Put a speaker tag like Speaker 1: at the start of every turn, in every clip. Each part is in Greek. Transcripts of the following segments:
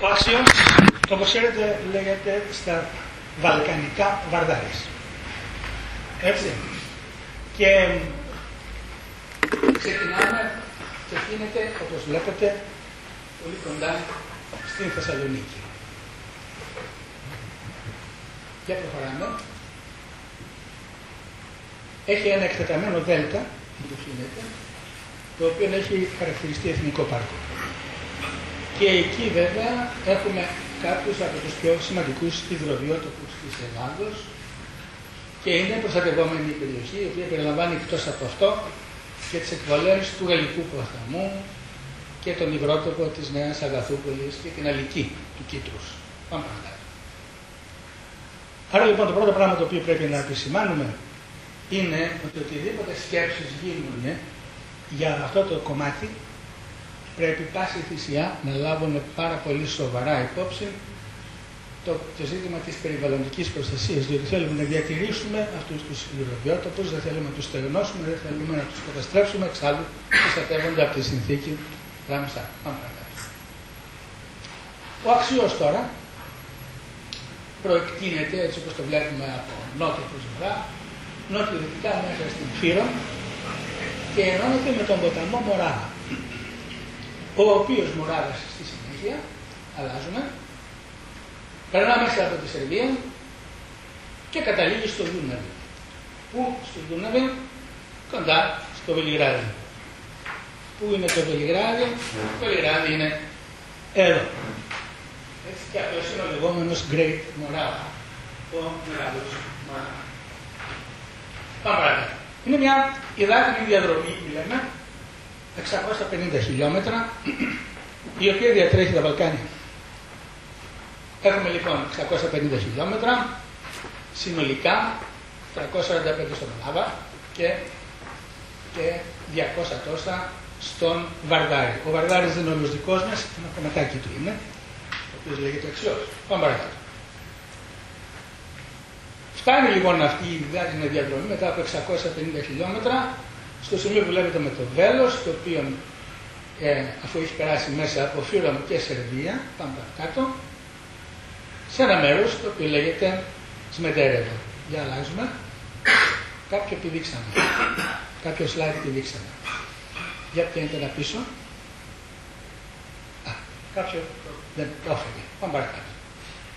Speaker 1: Ο άξιος, όπως ξέρετε, λέγεται στα βαλκανικά Βαρδάρης. Έτσι. Και ξεκινάμε και γίνεται, όπως βλέπετε, πολύ κοντά στην Θεσσαλονίκη. Για προχωράμε. Έχει ένα εκτεταμένο δέλτα, που φαίνεται, το οποίο έχει χαρακτηριστεί εθνικό πάρκο. Και εκεί βέβαια έχουμε κάποιους από τους πιο σημαντικούς υδροβιότοπους της Ελλάδος και είναι προστατευόμενη η περιοχή, η οποία περιλαμβάνει εκτός από αυτό και τις εκβολές του Γαλλικού ποταμού και τον υγρότοπο της Νέας Αγαθούπολης και την Αλική του Κίτρους. Πάμε παρακάτω. Άρα λοιπόν το πρώτο πράγμα το οποίο πρέπει να επισημάνουμε είναι ότι οτιδήποτε σκέψεις γίνουν για αυτό το κομμάτι πρέπει πάση θυσιά να λάβουμε πάρα πολύ σοβαρά υπόψη το ζήτημα της περιβαλλοντικής προστασίας, διότι θέλουμε να διατηρήσουμε αυτούς τους υδροβιότοπους, δεν θέλουμε να τους στεγνώσουμε, δεν θέλουμε να τους καταστρέψουμε, εξάλλου προστατεύονται από τη συνθήκη Ράμσαρ. Πάμε παρακάτω. Ο αξιός τώρα προεκτείνεται, έτσι όπως το βλέπουμε, από νότο προς βορρά, νότιο-δυτικά μέσα στην Φύρο και ενώνεται με τον ποταμό Μοράβα, ο οποίος Μοράβας στη συνέχεια, αλλάζουμε, περνά μέσα από τη Σερβία και καταλήγει στο Δούναβι. Πού στο Δούναβι? Κοντά στο Βελιγράδι. Πού είναι το Βελιγράδι? Το Βελιγράδι είναι εδώ. Έτσι, και αυτός είναι ο λεγόμενος Great Morava, ο μεγάλος Μοράβα. Πάμε παρακάτω. Είναι μια υδάτινη διαδρομή, λέμε, 650 χιλιόμετρα, η οποία διατρέχει τα Βαλκάνια. Έχουμε λοιπόν 650 χιλιόμετρα, συνολικά 345 στον Ελλάδα και 200 τόσα στον Βαρδάρη. Ο Βαρδάρης δεν είναι όλος δικός μας, ένα κομματάκι του είναι, ο οποίος λέγεται αξιός. Πάμε παρακάτω. Φτάνει λοιπόν αυτή η υδάτινη διαδρομή μετά από 650 χιλιόμετρα στο σημείο που βλέπετε με το Βέλος, το οποίο αφού έχει περάσει μέσα από Φύρο και Σερβία, πάμε παρακάτω, σε ένα μέρος το οποίο λέγεται Σμεντέρεβο. Για αλλάζουμε. Κάποιο επιδείξαμε. Κάποιο slide επιδείξαμε. Για πιάνετε ένα πίσω. Κάποιο δεν το έφερε. Πάμε παρακάτω.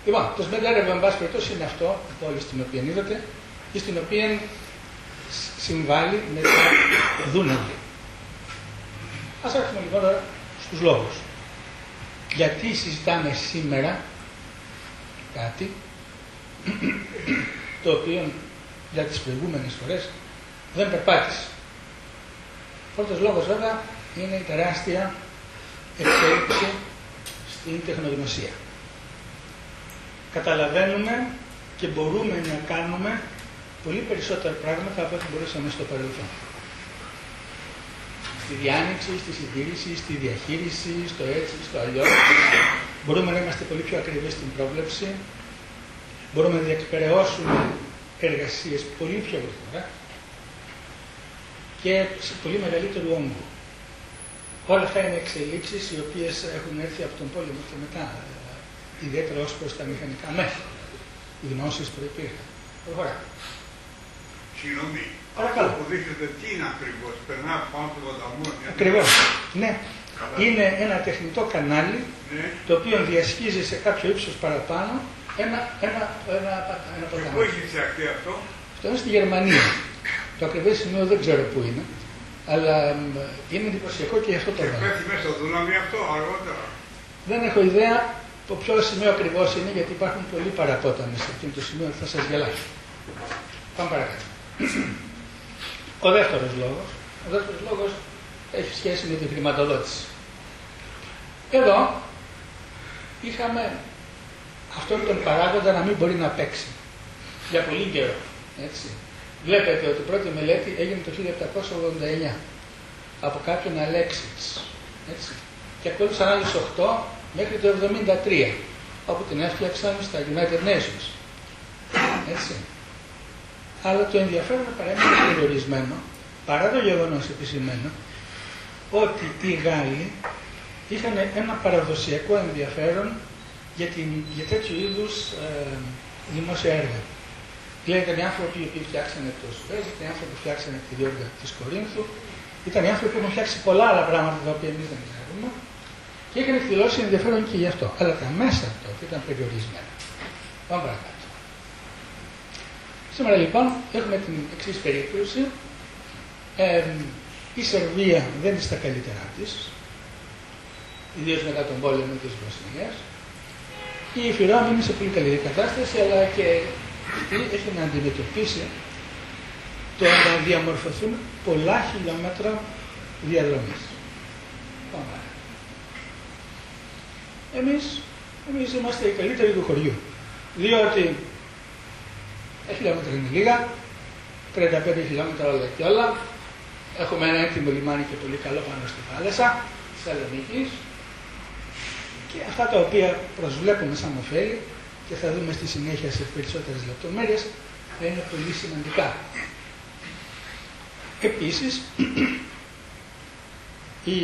Speaker 1: Λοιπόν, το Σμεντέρεβο, εν πάση περιπτώσει, είναι αυτό, η πόλη στην οποία είδατε και στην οποία συμβάλλει με το Δούναβι. Ας έρθουμε λοιπόν τώρα στους λόγους. Γιατί συζητάμε σήμερα κάτι το οποίο για τις προηγούμενες φορές δεν περπάτησε. Ο πρώτος λόγος βέβαια είναι η τεράστια εξέλιξη στην τεχνογνωσία. Καταλαβαίνουμε και μπορούμε να κάνουμε πολύ περισσότερα πράγματα από ό,τι μπορούσαμε στο παρελθόν. Στη διάνοιξη, στη συντήρηση, στη διαχείριση, στο έτσι, στο αλλιώς. Μπορούμε να είμαστε πολύ πιο ακριβείς στην πρόβλεψη. Μπορούμε να διεκπεραιώσουμε εργασίες πολύ πιο γρήγορα και σε πολύ μεγαλύτερο όγκο. Όλα αυτά είναι εξελίξεις οι οποίες έχουν έρθει από τον πόλεμο και μετά, ιδιαίτερα ως προς τα μηχανικά μέσα. Οι γνώσεις προϋπήρχαν. Προχωρά.
Speaker 2: Συγγνώμη,
Speaker 1: παρακαλώ.
Speaker 2: Αυτό που δείχνετε τι είναι ακριβώς, περνά πάνω από τον ποταμό.
Speaker 1: Ακριβώς, ναι. Είναι ένα τεχνητό κανάλι, ναι, το οποίο διασχίζει σε κάποιο ύψος παραπάνω ένα ποτάμι.
Speaker 2: Πού έχει φτιαχτεί αυτό?
Speaker 1: Αυτό είναι στη Γερμανία. Το ακριβές σημείο δεν ξέρω πού είναι, αλλά είναι εντυπωσιακό και αυτό το
Speaker 2: Και πέφτει μέσα στο Δούναβι αυτό αργότερα?
Speaker 1: Δεν έχω ιδέα το ποιο σημείο ακριβώς είναι, γιατί υπάρχουν πολλοί παραπόταμοι σε εκείνο το σημείο, θα σας γελάσω. Πάμε παρακάτω. Ο δεύτερος λόγος έχει σχέση με τη χρηματοδότηση. Εδώ είχαμε αυτόν τον παράγοντα να μην μπορεί να παίξει για πολύ καιρό. Έτσι. Βλέπετε ότι η πρώτη μελέτη έγινε το 1789 από κάποιον Αλέξης. Έτσι. Και ακολούθησαν άλλες 8 μέχρι το 1973, όπου την έφτιαξαν στα United Nations. Έτσι. Αλλά το ενδιαφέρον παρέμεινε περιορισμένο, παρά το γεγονός επισημμένο, ότι οι Γάλλοι είχαν ένα παραδοσιακό ενδιαφέρον για τέτοιου είδους δημόσια έργα. Δηλαδή ήταν οι άνθρωποι οι οποίοι φτιάξανε το Σουέζ, ήταν οι άνθρωποι που φτιάξανε τη διόρυγα της Κορίνθου, ήταν οι άνθρωποι που έχουν φτιάξει πολλά άλλα πράγματα τα οποία εμείς δεν ξέρουμε και είχαν εκδηλώσει ενδιαφέρον και γι' αυτό. Αλλά τα μέσα τότε ήταν περιορισμένα. Πάμε παρακάτω. Σήμερα λοιπόν έχουμε την εξής περίπτωση. Η Σερβία δεν είναι στα καλύτερά της, ιδίως μετά τον πόλεμο της Βοσνίας. Η Φιρόμ είναι σε πολύ καλή κατάσταση, αλλά και αυτή έχει να αντιμετωπίσει το να διαμορφωθούν πολλά χιλιόμετρα διαδρομής. Πάμε. Εμείς είμαστε οι καλύτεροι του χωριού, διότι τα χιλιόμετρα είναι λίγα, 35 χιλιόμετρα όλα και όλα, έχουμε ένα έτοιμο λιμάνι και πολύ καλό πάνω στη θάλασσα, της Θεσσαλονίκης, και αυτά τα οποία προσβλέπουμε σαν ωφέλη και θα δούμε στη συνέχεια σε περισσότερες λεπτομέρειες θα είναι πολύ σημαντικά. Επίσης, οι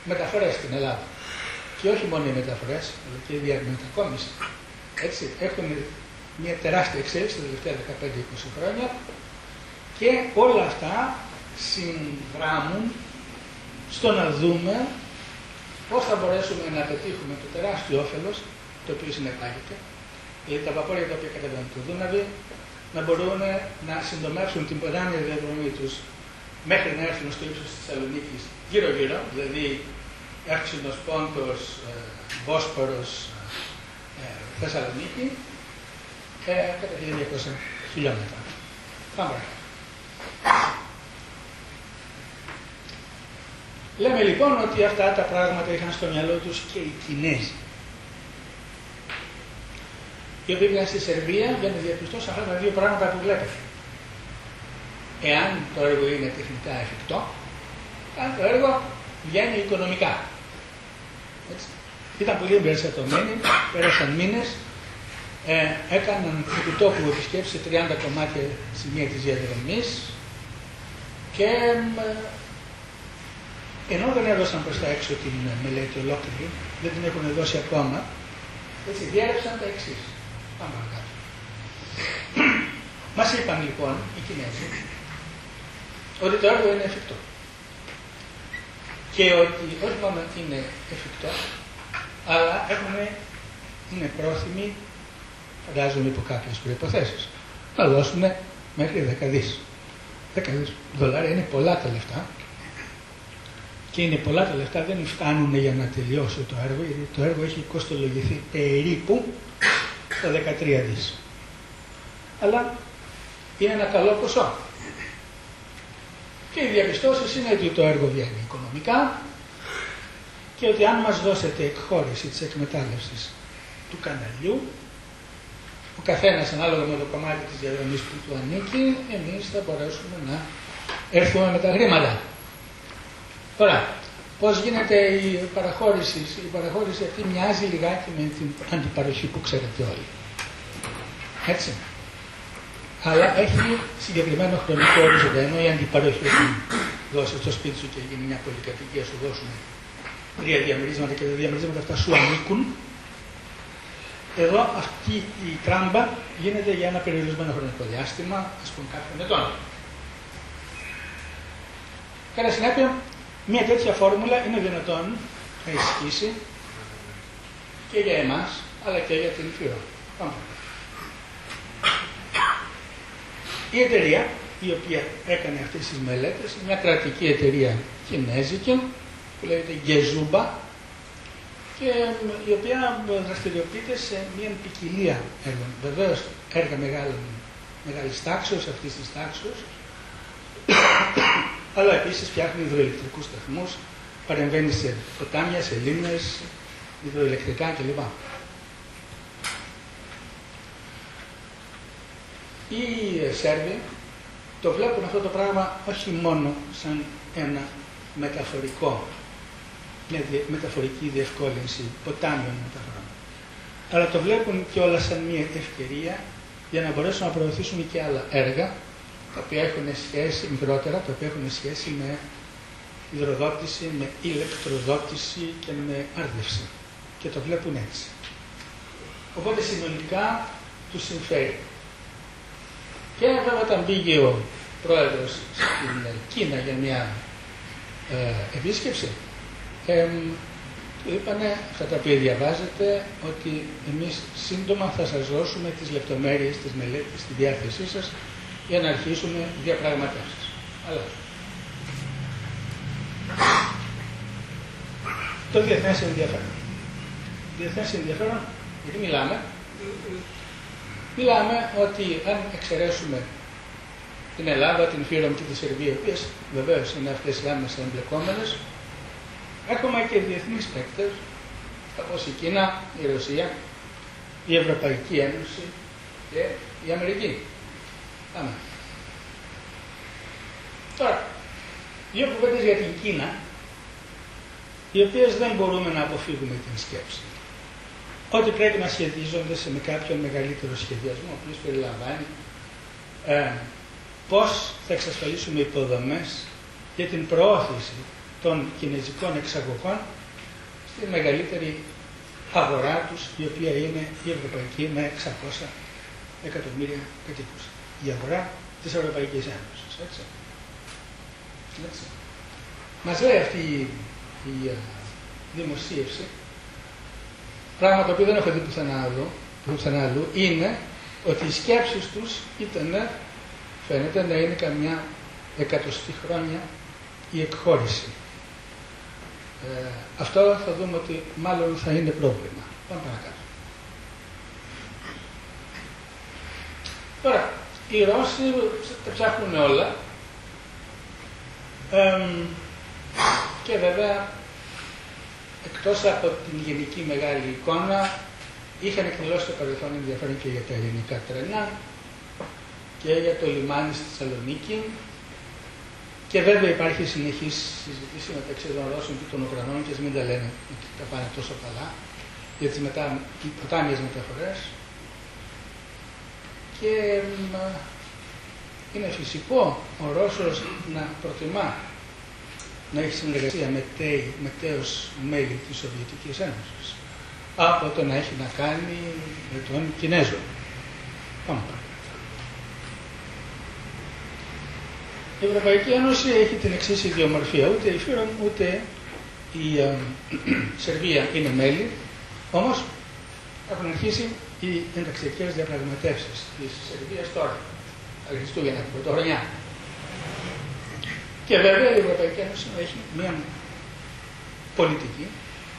Speaker 1: μεταφορές στην Ελλάδα και όχι μόνο οι μεταφορές, αλλά και η διαμετακόμιση, έτσι, έχουν μια τεράστια εξέλιξη τα τελευταία 15-20 χρόνια και όλα αυτά συνδράμουν στο να δούμε πώς θα μπορέσουμε να πετύχουμε το τεράστιο όφελος το οποίο συνεπάγεται, δηλαδή τα βαπόρια τα οποία κατεβαίνουν το Δούναβι να μπορούν να συντομεύσουν την ποράνια διαδρομή τους μέχρι να έρθουν στο ύψος της Θεσσαλονίκης γύρω-γύρω, δηλαδή Εύξηνος, Πόντος, Βόσπορος, Θεσσαλονίκη, κατά 1200 χιλιόμετρα. Πάμε. Λέμε λοιπόν ότι αυτά τα πράγματα είχαν στο μυαλό τους και οι Κινέζοι, οι οποίοι πήγαν στη Σερβία για να διαπιστώσουν αυτά τα δύο πράγματα που βλέπετε. Εάν το έργο είναι τεχνικά εφικτό, αν το έργο βγαίνει οικονομικά. Έτσι. Ήταν πολύ εμπεριστατωμένοι, πέρασαν μήνες, έκαναν επιτόπου επισκέψεις σε 30 κομμάτια σημεία της διαδρομής και ενώ δεν έδωσαν προς τα έξω την μελέτη ολόκληρη, δεν την έχουν δώσει ακόμα, έτσι διέρευσαν τα εξής. Πάμε παρακάτω. Μας είπαν λοιπόν οι Κινέζοι ότι το έργο είναι εφικτό. Και ότι όχι μόνο είναι εφικτό, αλλά είναι πρόθυμοι, φαντάζομαι υπό κάποιες προϋποθέσεις, να δώσουν μέχρι 10 δις. 10 δις δολάρια είναι πολλά τα λεφτά. Και είναι πολλά τα λεφτά, δεν φτάνουν για να τελειώσει το έργο, γιατί το έργο έχει κοστολογηθεί περίπου στα 13 δις. Αλλά είναι ένα καλό ποσό. Και οι διαπιστώσεις είναι ότι το έργο βγαίνει οικονομικά και ότι αν μας δώσετε εκχώρηση της εκμετάλλευσης του καναλιού, ο καθένας ανάλογα με το κομμάτι της διαδρομής που του ανήκει, εμείς θα μπορέσουμε να έρθουμε με τα χρήματα. Τώρα, πώς γίνεται η παραχώρηση. Η παραχώρηση αυτή μοιάζει λιγάκι με την αντιπαροχή που ξέρετε όλοι. Έτσι. Αλλά έχει συγκεκριμένο χρονικό ορίζοντα, ενώ η αντιπαροχή σου δώσει στο σπίτι σου και γίνει μια πολυκατοικία, σου δώσουν 3 διαμερίσματα και τα διαμερίσματα αυτά σου ανήκουν. Εδώ αυτή η τράμπα γίνεται για ένα περιορισμένο χρονικό διάστημα, ας πούμε κάποιων ετών. Κατά συνέπεια, μια τέτοια φόρμουλα είναι δυνατόν να ισχύσει και για εμάς, αλλά και για την Φιρόμ. Πάμε. Η εταιρεία η οποία έκανε αυτές τις μελέτες είναι μια κρατική εταιρεία κινέζικη που λέγεται Γεζούμπα και η οποία δραστηριοποιείται σε μια ποικιλία έργων. Βεβαίως έργα μεγάλης τάξεως, αυτής της τάξεως, αλλά επίσης φτιάχνει υδροηλεκτρικούς σταθμούς, παρεμβαίνει σε ποτάμια, σε λίμνες, υδροηλεκτρικά κλπ. Οι Σέρβοι το βλέπουν αυτό το πράγμα όχι μόνο σαν ένα μια μεταφορική διευκόλυνση ποτάμιων μεταφορών, αλλά το βλέπουν και όλα σαν μια ευκαιρία για να μπορέσουν να προωθήσουν και άλλα έργα τα οποία έχουν σχέση, μικρότερα, τα οποία έχουν σχέση με υδροδότηση, με ηλεκτροδότηση και με άρδευση. Και το βλέπουν έτσι. Οπότε συνολικά τους συμφέρει. Και βέβαια όταν πήγε ο πρόεδρος στην Κίνα για μια επίσκεψη, του είπανε, αυτά τα οποία διαβάζετε, ότι εμείς σύντομα θα σας δώσουμε τις λεπτομέρειες της μελέτης στη διάθεσή σας για να αρχίσουμε διαπραγματεύσεις. Αλλά το διεθνές ενδιαφέρον. Διεθνές ενδιαφέρον, γιατί μιλάμε ότι αν εξαιρέσουμε την Ελλάδα, την Φύρομ και τη Σερβία, οι οποίες βεβαίως είναι αυτές οι άμεσα εμπλεκόμενες, έχουμε και διεθνείς παίκτες, όπως η Κίνα, η Ρωσία, η Ευρωπαϊκή Ένωση και η Αμερική. Πάμε. Τώρα, δύο κουβέντες για την Κίνα, οι οποίες δεν μπορούμε να αποφύγουμε την σκέψη. Ότι πρέπει να σχετίζονται με κάποιον μεγαλύτερο σχεδιασμό, ο οποίος περιλαμβάνει πώς θα εξασφαλίσουμε υποδομές για την προώθηση των κινέζικων εξαγωγών στη μεγαλύτερη αγορά τους, η οποία είναι η Ευρωπαϊκή με 600 εκατομμύρια κατοίκους. Η αγορά της Ευρωπαϊκής Ένωσης. Έτσι. Μας λέει αυτή η δημοσίευση, πράγμα το οποίο δεν έχω δει πουθενά αλλού, είναι ότι οι σκέψεις τους ήταν, φαίνεται να είναι καμιά εκατοστή χρόνια η εκχώρηση. Αυτό θα δούμε ότι μάλλον θα είναι πρόβλημα. Πάμε παρακάτω. Τώρα, οι Ρώσοι τα ψάχνουν όλα και βέβαια εκτός από την γενική μεγάλη εικόνα είχαν εκδηλώσει το παρελθόν ενδιαφέρον και για τα ελληνικά τρένα και για το λιμάνι στη Θεσσαλονίκη. Και βέβαια υπάρχει συνεχής συζήτηση μεταξύ των Ρώσων και των Ουκρανών, και μην τα λένε ότι τα πάνε τόσο καλά, για τις ποτάμιες μεταφορές. Και είναι φυσικό ο Ρώσος να προτιμά να έχει συνεργασία με τέος μέλη της Σοβιετικής Ένωσης από το να έχει να κάνει με τον Κινέζο. Πάμε παρακάτω. Η Ευρωπαϊκή Ένωση έχει την εξής ιδιομορφία. Ούτε η Φύρομ ούτε η Σερβία είναι μέλη, όμως έχουν αρχίσει οι ενταξιακές διαπραγματεύσεις της Σερβίας τώρα, τα Χριστούγεννα, την Πρωτοχρονιά. Και βέβαια η Ευρωπαϊκή Ένωση έχει μια πολιτική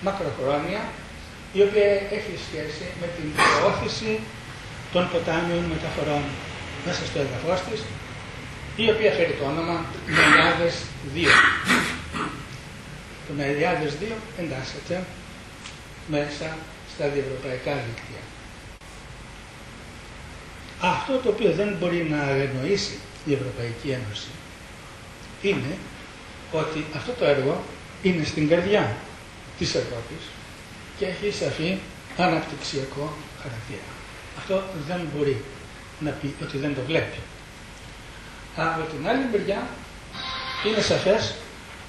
Speaker 1: μακροχρόνια, η οποία έχει σχέση με την προώθηση των ποτάμιων μεταφορών μέσα στο έδαφος της, η οποία φέρει το όνομα Ναϊάδες 2. Το Ναϊάδες 2 εντάσσεται μέσα στα διευρωπαϊκά δίκτυα. Αυτό το οποίο δεν μπορεί να αγνοήσει η Ευρωπαϊκή Ένωση είναι ότι αυτό το έργο είναι στην καρδιά της Ευρώπης και έχει σαφή αναπτυξιακό χαρακτήρα. Αυτό δεν μπορεί να πει ότι δεν το βλέπει. Από την άλλη μεριά είναι σαφές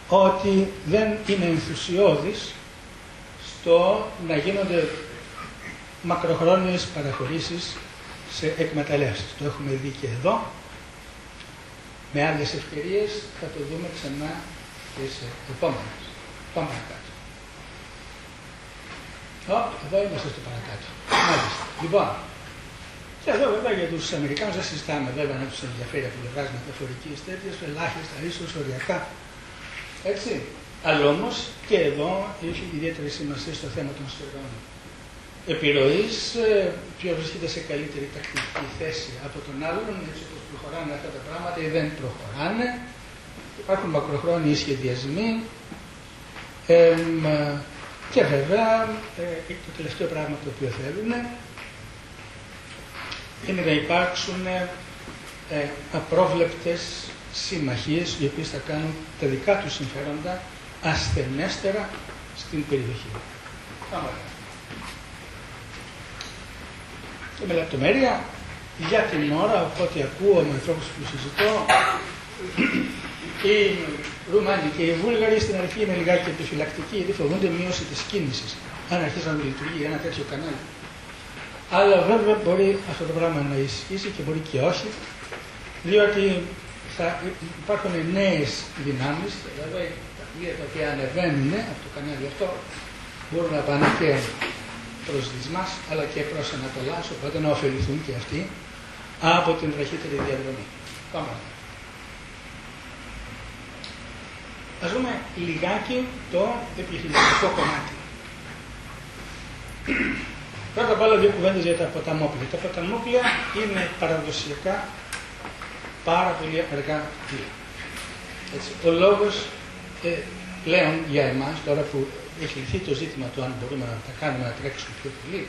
Speaker 1: ότι δεν είναι ενθουσιώδης στο να γίνονται μακροχρόνιες παραχωρήσεις σε εκμεταλλεύσεις. Το έχουμε δει και εδώ. Με άλλες ευκαιρίες θα το δούμε ξανά και σε επόμενες. Πάμε παρακάτω. Εδώ είμαστε στο παρακάτω. Μάλιστα. Λοιπόν, και εδώ βέβαια για τους Αμερικάνους δεν συζητάμε, βέβαια να τους ενδιαφέρει από πλευράς μεταφορικής τέτοιας, ελάχιστα, ίσως οριακά. Έτσι. Αλλά όμως και εδώ έχει ιδιαίτερη σημασία στο θέμα των σφαιρών επιρροής, ποιος βρίσκεται σε καλύτερη τακτική θέση από τον άλλον, έτσι όπως προχωράνε αυτά τα πράγματα ή δεν προχωράνε. Υπάρχουν μακροχρόνιοι σχεδιασμοί και βέβαια το τελευταίο πράγμα το οποίο θέλουν είναι να υπάρξουν απρόβλεπτες συμμαχίες οι οποίες θα κάνουν τα δικά τους συμφέροντα ασθενέστερα στην περιοχή. Και με λεπτομέρεια για την ώρα, οπότε ακούω με ανθρώπους που συζητώ, οι Ρουμάνοι και οι Βούλγαροι στην αρχή είναι λιγάκι επιφυλακτικοί γιατί φοβούνται μείωση της κίνησης. Αν αρχίσει να λειτουργεί ένα τέτοιο κανάλι Αλλά βέβαια μπορεί αυτό το πράγμα να ισχύσει και μπορεί και όχι, διότι θα υπάρχουν νέες δυνάμεις, δηλαδή τα πλοία τα οποία ανεβαίνουν από το κανάλι αυτό μπορούν να πάνε και προς δυσμάς αλλά και προς Ανατολάς, οπότε να ωφεληθούν και αυτοί από την βραχύτερη διαδρομή. Πάμε. Ας δούμε λιγάκι το επιχειρηματικό κομμάτι. Πρώτα απ' όλα δύο κουβέντες για τα ποταμόπλια. Τα ποταμόπλια είναι παραδοσιακά πάρα πολύ αργά πλοία. Ο λόγος πλέον για εμάς, τώρα που έχει λυθεί το ζήτημα του αν μπορούμε να τα κάνουμε να τρέξουν πιο πολύ,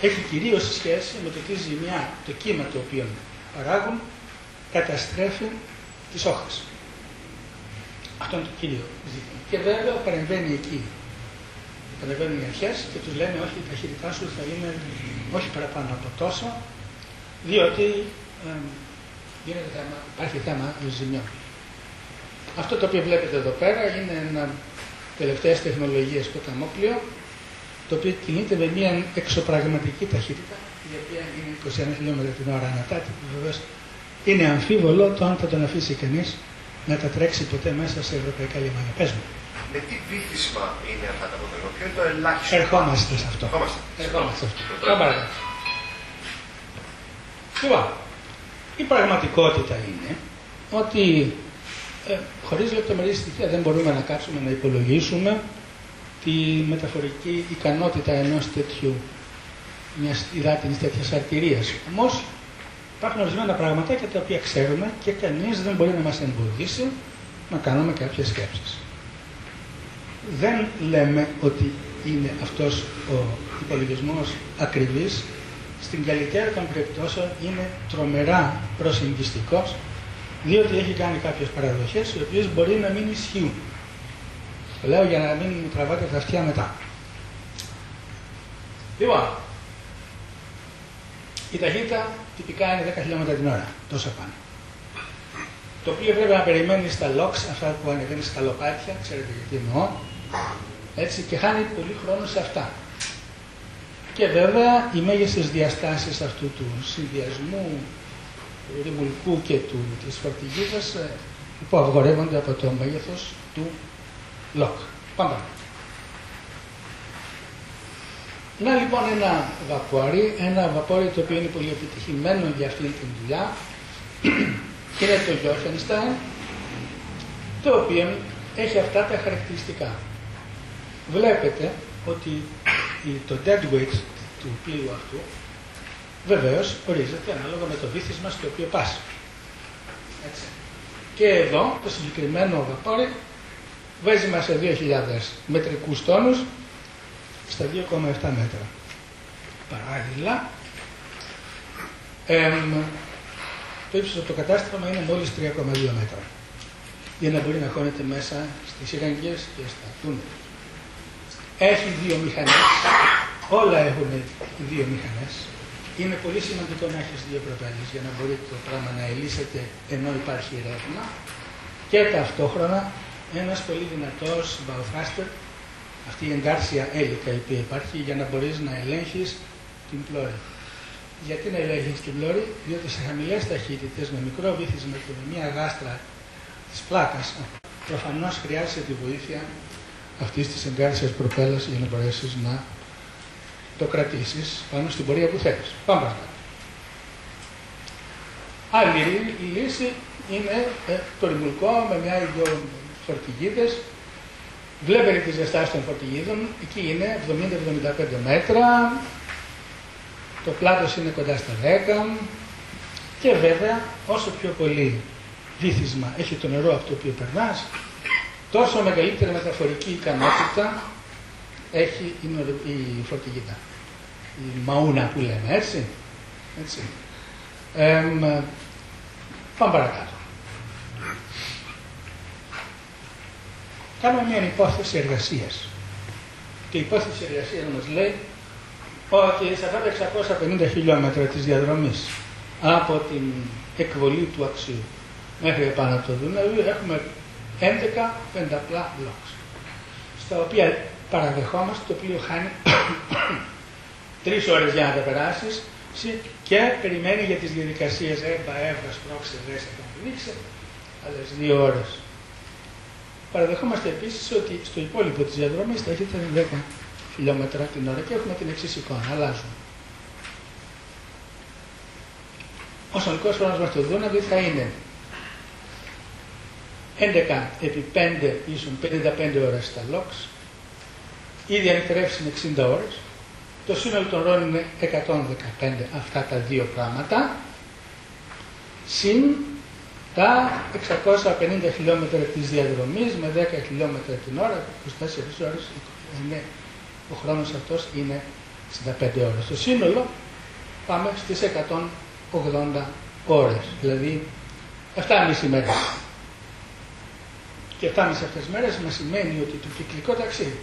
Speaker 1: έχει κυρίως σχέση με το τι ζημιά το κύμα το οποίο παράγουν καταστρέφει τις όχθες. Αυτό είναι το κύριο ζήτημα. Και βέβαια παρεμβαίνει εκεί. Παρεμβαίνουν οι αρχές και τους λένε όχι, η ταχύτητά σου θα είναι όχι παραπάνω από τόσο, διότι υπάρχει θέμα ζημιών. Αυτό το οποίο βλέπετε εδώ πέρα είναι ένα τελευταίες τεχνολογίες ποταμόπλοιο, το οποίο κινείται με μια εξωπραγματική ταχύτητα, η οποία είναι 21 χιλιόμετρα την ώρα ανατάτη, που βεβαίως είναι αμφίβολο το αν θα τον αφήσει κανείς να τα τρέξει ποτέ μέσα σε ευρωπαϊκά λιμάνια. Πες μου.
Speaker 3: Με τι βύθισμα είναι αυτά τα αποτελέσματα, ποιο είναι το ελάχιστο?
Speaker 1: Ερχόμαστε σε αυτό. Ερχόμαστε σε αυτό. Λοιπόν, η πραγματικότητα είναι ότι χωρίς λεπτομερή στοιχεία δεν μπορούμε να κάτσουμε να υπολογίσουμε τη μεταφορική ικανότητα μιας υδάτινης τέτοιας αρτηρίας. Όμως υπάρχουν ορισμένα πραγματάκια τα οποία ξέρουμε και κανείς δεν μπορεί να μας εμποδίσει να κάνουμε κάποιες σκέψεις. Δεν λέμε ότι είναι αυτός ο υπολογισμός ακριβής. Στην καλύτερη των περιπτώσεων είναι τρομερά προσεγγιστικός, διότι έχει κάνει κάποιες παραδοχές οι οποίες μπορεί να μην ισχύουν. Το λέω για να μην μου τραβάτε τα αυτιά μετά. Λοιπόν, η ταχύτητα τυπικά είναι 10 χιλιόμετρα την ώρα, τόσο πάνω. Το οποίο πρέπει να περιμένει στα λόξ, αυτά που ανεβαίνει στα λοπάτια, ξέρετε γιατί εννοώ, έτσι, και χάνει πολύ χρόνο σε αυτά. Και βέβαια οι μέγιστες διαστάσεις αυτού του συνδυασμού του ρημουλκού και της φορτηγίδας υποαγορεύονται από το μέγεθος του λοκ. Πάμε. Να λοιπόν ένα βαπόρι το οποίο είναι πολύ επιτυχημένο για αυτήν την δουλειά είναι το Johanstein, το οποίο έχει αυτά τα χαρακτηριστικά. Βλέπετε ότι το dead weight του πλοίου αυτού βεβαίως ορίζεται ανάλογα με το βύθισμα στο οποίο πας. Έτσι. Και εδώ το συγκεκριμένο βαπόρι βάζει μας σε 2.000 μετρικούς τόνους στα 2,7 μέτρα. Παράλληλα, το ύψος από το κατάστρωμα είναι μόλις 3,2 μέτρα για να μπορεί να χώνεται μέσα στις σιγαγγιές και στα τούνελ. Έχει δύο μηχανές, όλα έχουν δύο μηχανές. Είναι πολύ σημαντικό να έχεις δύο προπέλες για να μπορεί το πράγμα να ελύσεται ενώ υπάρχει ρεύμα και ταυτόχρονα ένας πολύ δυνατός μπαουθράστερ, αυτή η εγκάρσια έλικα η οποία υπάρχει για να μπορείς να ελέγχεις την πλώρη. Γιατί να ελέγχεις την πλώρη? Διότι σε χαμηλές ταχύτητες, με μικρό βύθισμα και με μια γάστρα της πλάκας, προφανώς χρειάζεται τη βοήθεια αυτής της εγκάρσιας προπέλας για να μπορέσεις να το κρατήσεις πάνω στην πορεία που θέλεις. Πάμε παρακάτω. Άλλη λύση είναι το ρημουλκό με μια ή δυο φορτηγίδες. Βλέπετε τις διαστάσεις των φορτηγίδων, εκεί είναι 70-75 μέτρα, το πλάτος είναι κοντά στα 10 και βέβαια όσο πιο πολύ βύθισμα έχει το νερό από το οποίο περνάς, τόσο μεγαλύτερη μεταφορική ικανότητα έχει η φορτηγίδα. Η μαούνα που λέμε, έτσι. Πάμε παρακάτω. Κάνουμε μια υπόθεση εργασίας. Και η υπόθεση εργασίας μας λέει ότι σε αυτά τα 650 χιλιόμετρα της διαδρομής από την εκβολή του Αξίου μέχρι επάνω από το Δούναβι έχουμε 11 πενταπλά blocks, στα οποία παραδεχόμαστε το πλοίο χάνει 3 ώρες για να τα περάσεις και περιμένει για τις διαδικασίες έβρα, σπρώξε, δέσε, ρίξε, άλλες 2 ώρες. Παραδεχόμαστε επίσης ότι στο υπόλοιπο της διαδρομής θα έχετε 10 χιλιόμετρα την ώρα και έχουμε την εξής εικόνα, αλλάζουν. Ο συνολικός χρόνος μας στο Δούναβι θα είναι 11 επί 5 ίσον 55 ώρες στα LOX, ήδη ανεκτερεύσει είναι 60 ώρες, το σύνολο των ώρων είναι 115 αυτά τα 2 πράγματα, συν τα 650 χιλιόμετρα της διαδρομής με 10 χιλιόμετρα την ώρα, 24 ώρες, ο χρόνος αυτός είναι 65 ώρες. Στο σύνολο πάμε στις 180 ώρες, δηλαδή 7,5 μέρες. Και 7,5 αυτές τις μέρες μας σημαίνει ότι το κυκλικό ταξίδι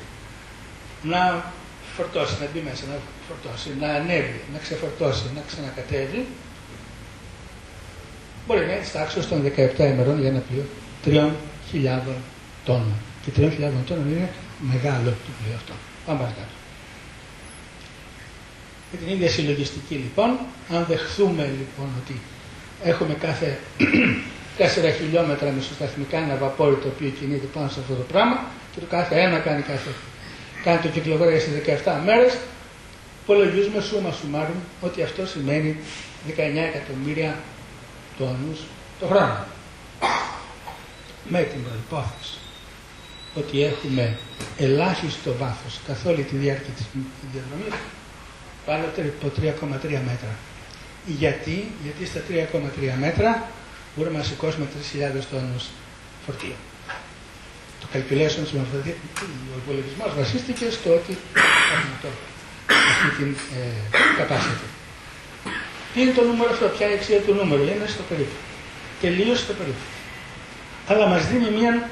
Speaker 1: να φορτώσει, να μπει μέσα, να φορτώσει, να ανέβει, να ξεφορτώσει, να ξανακατέβει, μπορεί να είναι στα άξιος των 17 ημερών για ένα πλοίο 3.000 τόνων. Και 3.000 τόνων είναι μεγάλο το πλοίο αυτό. Πάμε παρακάτω. Με την ίδια συλλογιστική λοιπόν, αν δεχθούμε λοιπόν ότι έχουμε κάθε 4 χιλιόμετρα μεσοσταθμικά ένα βαπόρι το οποίο κινείται πάνω σε αυτό το πράγμα και το κάθε ένα κάνει το κυκλοφορία στις 17 μέρες, υπολογίζουμε σούμα σουμάρουν ότι αυτό σημαίνει 19 εκατομμύρια τόνους το χρόνο. Με την προϋπόθεση ότι έχουμε ελάχιστο βάθος καθ' όλη τη διάρκεια της διαδρομής πάνω από 3,3 μέτρα. Γιατί στα 3,3 μέτρα μπορούμε να σηκώσουμε 3.000 τόνους φορτίο. Το calculation, ο υπολογισμός βασίστηκε στο ότι έχουμε αυτή την capacity. Τι είναι το νούμερο αυτό, ποια είναι η αξία του νούμερου, είναι στο περίπου. Τελείως στο περίπου. Αλλά μας δίνει μία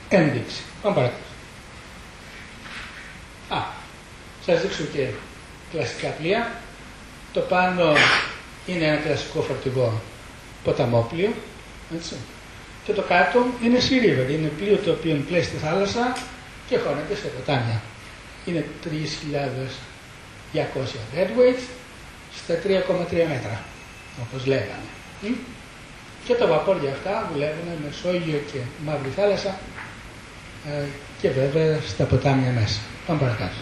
Speaker 1: ένδειξη. Πάμε παρακάτω. Σας δείξω και κλασικά πλοία. Το πάνω είναι ένα κλασικό φορτηγό ποταμόπλοιο, έτσι. Και το κάτω είναι sea river, είναι πλοίο το οποίο πλέει στη θάλασσα και χώνεται σε ποτάμια. Είναι 3.200 deadweight στα 3,3 μέτρα, όπως λέγαμε. Και τα βαπόρια αυτά δουλεύουν Μεσόγειο και Μαύρη Θάλασσα και βέβαια στα ποτάμια μέσα. Πάμε παρακάτω.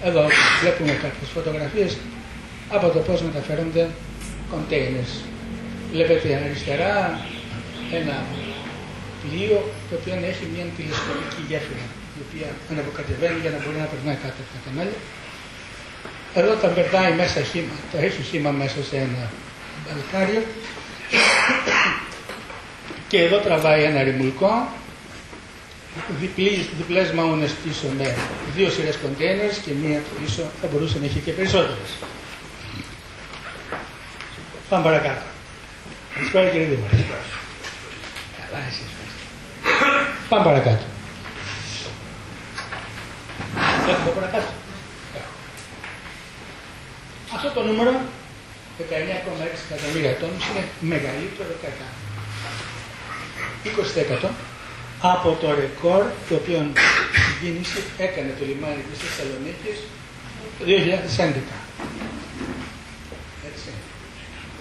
Speaker 1: Εδώ βλέπουμε κάποιες φωτογραφίες από το πώς μεταφέρονται containers. Βλέπετε αριστερά ένα πλοίο το οποίο έχει μια τηλεσκοπική γέφυρα η οποία αναποκατεβαίνει για να μπορεί να περνάει κάτω από τα κανάλια. Εδώ τα περνάει μέσα χύμα, το έχει χύμα μέσα σε ένα μπαλκάριο και εδώ τραβάει ένα ρημουλκό, διπλές μαούνες πίσω με 2 σειρές containers και μία πίσω, θα μπορούσε να έχει και περισσότερες. Πάμε παρακάτω. Σας πάρει κύριε Δήμαρχε. Καλά εσείς. Πάμε παρακάτω. Έχουμε παρακάτω. Αυτό το νούμερο 19,6 εκατομμύρια τόνους είναι μεγαλύτερο κατά 20% από το ρεκόρ το οποίο η κίνηση έκανε το λιμάνι της Θεσσαλονίκης το 2011. Έτσι.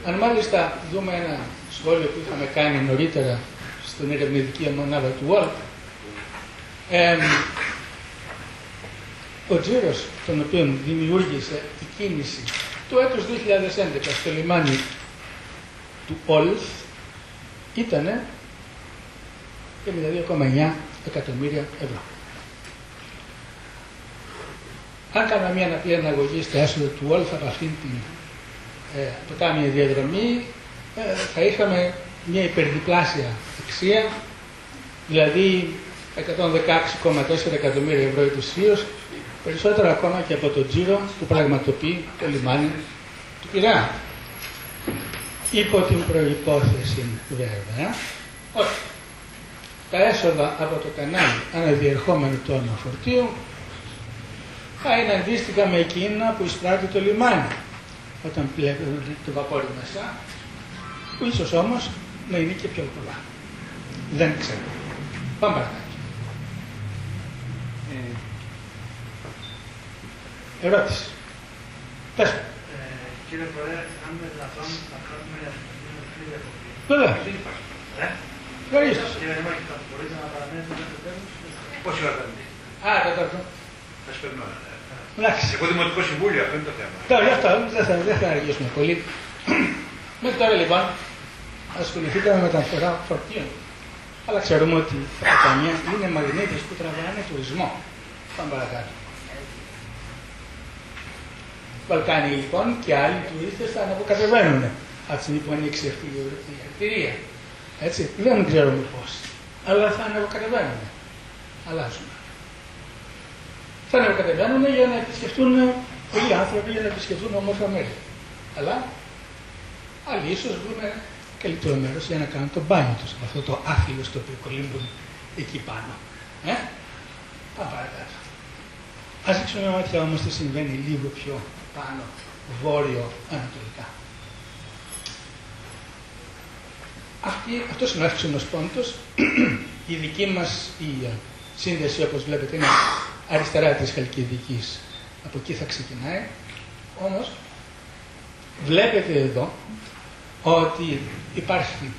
Speaker 1: Αν μάλιστα δούμε ένα σχόλιο που είχαμε κάνει νωρίτερα στην ερευνητική μονάδα του World, ο τζίρος τον οποίο δημιούργησε η κίνηση του έτους 2011 στο λιμάνι του Όλθ ήταν 52,9 εκατομμύρια ευρώ. Αν κάναμε μια απλή αναγωγή στα έσοδα του Όλθ από αυτήν την ποτάμια διαδρομή, θα είχαμε μια υπερδιπλάσια αξία, δηλαδή 116,4 εκατομμύρια ευρώ ετησίως, περισσότερο ακόμα και από το τζίρο που πραγματοποιεί το λιμάνι του Πειραιά. Υπό την προϋπόθεση βέβαια ότι τα έσοδα από το κανάλι αναδιερχόμενου τόνου φορτίου θα είναι αντίστοιχα με εκείνα που εισπράττει το λιμάνι όταν πλέκεται το βαπόρι μέσα, που ίσως όμως να είναι και πιο πολλά. Δεν ξέρω. Πάμε παρακάτω. Ερώτηση. Πες.
Speaker 4: Κύριε Πρόεδρε, αν με δυνατόν να κάνουμε μια μικρή διακοπή.
Speaker 1: Βέβαια. Ευχαριστώ.
Speaker 4: Κύριε Δημάρχη, μπορείτε να παραμένετε μέχρι το τέλος?
Speaker 2: Πόση ώρα θα είναι?
Speaker 1: Α, καταρχήν.
Speaker 2: Θα σπερνώ.
Speaker 1: Εντάξει.
Speaker 2: Εγώ Δημοτικό Συμβούλιο, αυτό είναι το θέμα.
Speaker 1: Τώρα γι' αυτό δεν θα αργήσουμε πολύ. Μέχρι τώρα λοιπόν ασχοληθήκαμε με μεταφορά φορτίων. Αλλά ξέρουμε ότι τα ποτάμια είναι μαγνήτες που τραβάνε τουρισμό. Πάμε παρακάτω. Βαλκάνοι λοιπόν και άλλοι τουρίστες θα αναποκατεβαίνουν από τη στιγμή που ανοίξει αυτή η αρτηρία. Έτσι, δεν ξέρουμε πώς. Αλλά θα αναποκατεβαίνουν. Αλλάζουν. Θα αναποκατεβαίνουν για να επισκεφτούν πολλοί άνθρωποι, για να επισκεφτούν όμορφα μέρη. Αλλά άλλοι ίσως βρουν καλύτερο μέρος για να κάνουν το μπάνιο τους. Αυτό το άθλιο στο οποίο κολύμπουν εκεί πάνω. Πάμε παρακάτω. Ας ρίξουμε μια ματιά όμως τι συμβαίνει λίγο πιο πάνω, βόρειο-ανατολικά. Αυτός είναι ο εύξηνος πόντος. Η δική μας η σύνδεση, όπως βλέπετε, είναι αριστερά της Χαλκιδικής. Από εκεί θα ξεκινάει. Όμως, βλέπετε εδώ ότι υπάρχει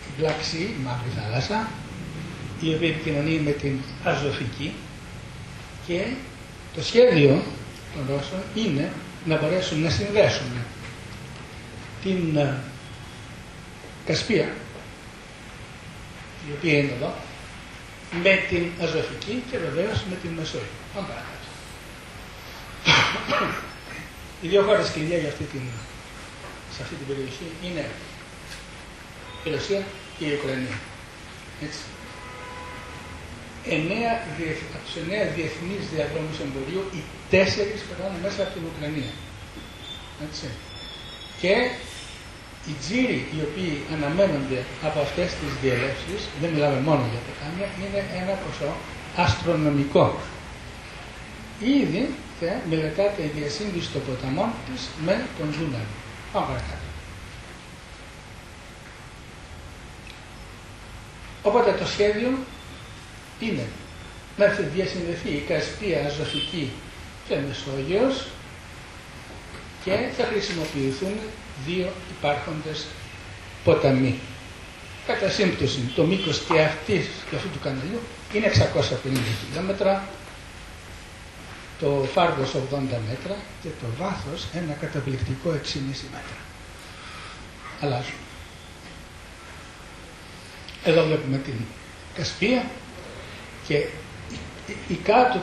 Speaker 1: η Black Sea, η Μαύρη Θάλασσα, η οποία επικοινωνεί με την Αζωφική και το σχέδιο των Ρώσων είναι να μπορέσουν να συνδέσουν την Κασπία, η οποία είναι εδώ, με την Αζωφική και βεβαίως με την Μεσόγειο. Πάμε παρακάτω. Οι δύο χώρες κλειδιά για σε αυτή την περιοχή είναι η Ρωσία και η Ουκρανία. Έτσι. Από τους 9 διεθνείς διαδρόμους εμπορίου, οι 4 περνάνε μέσα από την Ουκρανία. Έτσι. Και οι τζίροι οι οποίοι αναμένονται από αυτές τις διελεύσεις, δεν μιλάμε μόνο για ποτάμια, είναι ένα ποσό αστρονομικό. Ήδη μελετάται η διασύνδεση των ποταμών της με τον Δούναβη. Πάμε παρακάτω. Οπότε το σχέδιο είναι να διασυνδεθεί η Κασπία, Αζωφική και Μεσόγειος και θα χρησιμοποιηθούν 2 υπάρχοντες ποταμοί. Κατά σύμπτωση, το μήκος και αυτού του καναλιού είναι 650 χιλιόμετρα, το φάρδος 80 μέτρα και το βάθος ένα καταπληκτικό 6,5 μέτρα. Αλλάζουν. Εδώ βλέπουμε την Κασπία και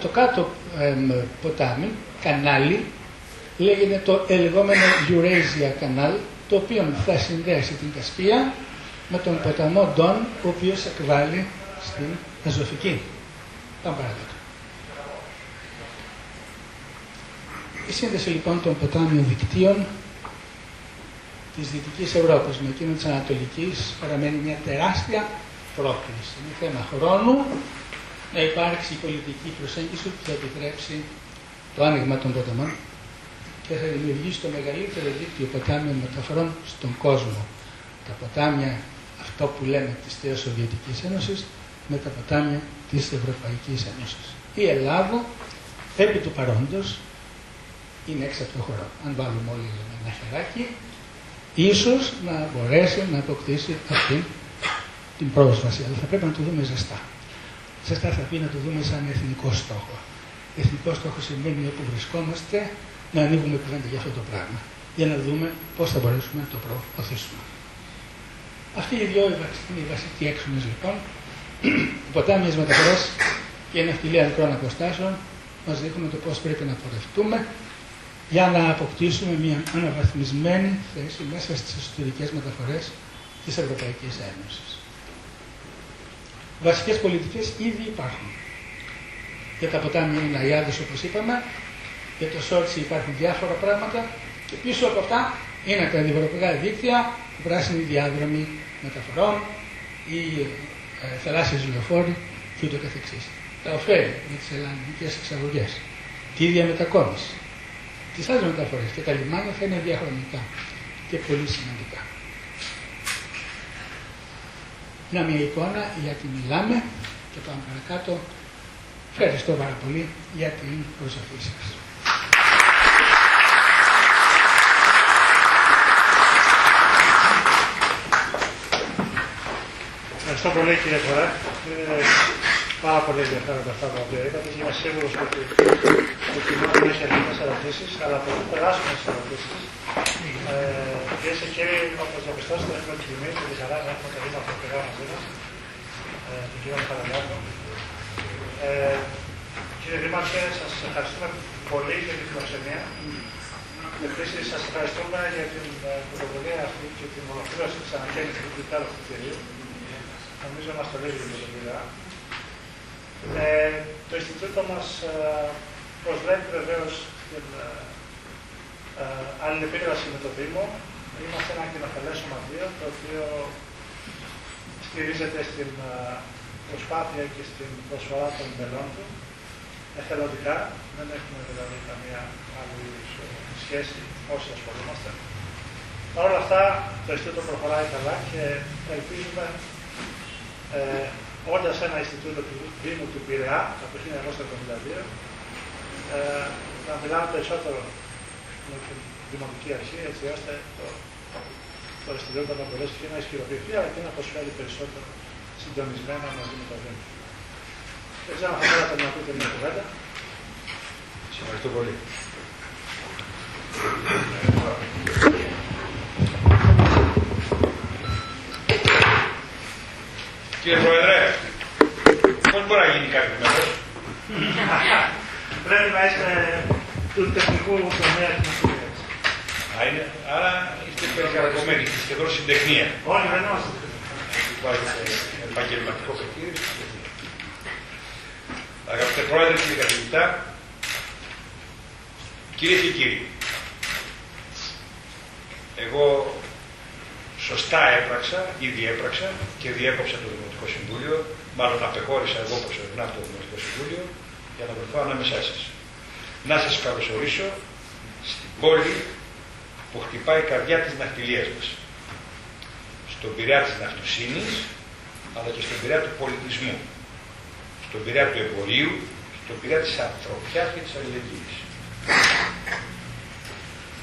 Speaker 1: το κάτω ποτάμι, κανάλι, λέγεται το λεγόμενο Eurasia Canal, το οποίο θα συνδέσει την Κασπία με τον ποταμό Ντόν, ο οποίος εκβάλλει στην Αζωφική. Πάμε παρακάτω. Η σύνδεση λοιπόν των ποτάμιων δικτύων της Δυτικής Ευρώπης με εκείνο της Ανατολικής παραμένει μια τεράστια πρόκληση. Είναι θέμα χρόνου να υπάρξει η πολιτική προσέγγιση που θα επιτρέψει το άνοιγμα των ποταμών και θα δημιουργήσει το μεγαλύτερο δίκτυο ποτάμιων μεταφορών στον κόσμο. Τα ποτάμια, αυτό που λέμε της Θείας Σοβιετικής Ένωσης, με τα ποτάμια της Ευρωπαϊκής Ένωσης. Η Ελλάδα, επί του παρόντος, είναι έξω από το χώρο. Αν βάλουμε όλοι ένα χεράκι, ίσως να μπορέσει να αποκτήσει αυτή την πρόσβαση. Αλλά θα πρέπει να το δούμε ζεστά. Ζεστά θα πει να το δούμε σαν εθνικό στόχο. Εθνικό στόχο σημαίνει όπου βρισκόμαστε να ανοίγουμε κουβέντα για αυτό το πράγμα. Για να δούμε πώς θα μπορέσουμε να το προωθήσουμε. Αυτοί οι 2 είναι οι βασικοί έξονες λοιπόν. Οι ποτάμιες μεταφορές και η ναυτιλία μικρών αποστάσεων μας δείχνουν το πώς πρέπει να πορευτούμε για να αποκτήσουμε μια αναβαθμισμένη θέση μέσα στις εσωτερικές μεταφορές της Ευρωπαϊκής Ένωσης. Βασικές πολιτικές ήδη υπάρχουν. Για τα ποτάμια είναι Ναϊάδες, όπως είπαμε, για το Σόρτσι υπάρχουν διάφορα πράγματα και πίσω από αυτά είναι τα διευρωπαϊκά δίκτυα, οι πράσινοι διάδρομοι μεταφορών, οι θαλάσσιες λεωφόροι και ούτω καθεξής. Τα ωφέλη με τις ελληνικές εξαγωγές, τη διαμετακόμιση, τις άλλες μεταφορές και τα λιμάνια θα είναι διαχρονικά και πολύ σημαντικά. Να μια εικόνα γιατί μιλάμε και πάμε παρακάτω Ευχαριστώ πάρα πολύ για την προσοχή σας.
Speaker 4: Ευχαριστώ πολύ κύριε Φορά. Είναι πάρα πολύ ενδιαφέροντα αυτά τα οποία είπατε και είμαι σίγουρος ότι το κοινό δεν έχει αρκετές ερωτήσεις, αλλά θα περάσουμε στις ερωτήσεις. Κυρίες και κύριοι, όπως διαπιστώσετε, έχουμε την τιμή και τη χαρά να έχουμε τον Δήμαρχο του Πειραιά μαζί μας, τον κύριο Μιχαλολιάκο. Κύριε Δήμαρχε, σας ευχαριστούμε πολύ για την φιλοξενία. Επίσης, σας ευχαριστούμε για την πρωτοβουλία αυτή και την ολοκλήρωση της ανακαίνησης του Κιτάρου του κτηρίου. Νομίζω μας το λέει η πρωτοβουλία. Το Ινστιτούτο μας προσβλέπει βεβαίως την αλληλεπίδραση με το Δήμο. Είμαστε ένα κοινοφελές σωματείο, το οποίο στηρίζεται στην προσπάθεια και στην προσφορά των μελών του, εθελοντικά. Δεν έχουμε δηλαδή καμία άλλη σχέση όσοι ασχολούμαστε. Παρ' όλα αυτά, το Ινστιτούτο προχωράει καλά και ελπίζουμε, όντας ένα Ινστιτούτο του Δήμου του Πειραιά από το 1972, να μιλάμε περισσότερο με την Δημοτική Αρχή, έτσι ώστε το Ινστιτούτο να μπορέσει και να ισχυροποιηθεί, αλλά και να προσφέρει περισσότερο συντονισμένα μαζί με το Δήμο. Δεν ξέρω αν θα θέλατε να πείτε μια κουβέντα.
Speaker 2: Σας ευχαριστώ πολύ. Κύριε Πρόεδρε, πώς μπορεί να γίνει κάτι μέρος?
Speaker 4: Πρέπει να είστε του τεχνικού τομέα της μαθητείας.
Speaker 2: Άρα είστε περικαρακωμένοι, είστε σχεδόν στην τεχνία.
Speaker 4: Όχι, δεν είμαστε.
Speaker 2: Βάζετε επαγγελματικό παιχνίδι. Αγαπητέ Πρόεδρε, κύριε καθηγητά, κυρίες και κύριοι, εγώ σωστά έπραξα ή διέπραξα και διέπαψα το Δημοτικό Συμβούλιο, μάλλον απεχώρησα εγώ προσωρινά από το Δημοτικό Συμβούλιο για να βρεθώ ανάμεσά σας. Να σας καλωσορίσω στην πόλη που χτυπάει η καρδιά της ναυτιλίας μας. Στον Πειραιά της ναυτοσύνης, αλλά και στον Πειραιά του πολιτισμού. Στον Πειραιά του εμπορίου, στον Πειραιά της ανθρωπιάς και της αλληλεγγύης.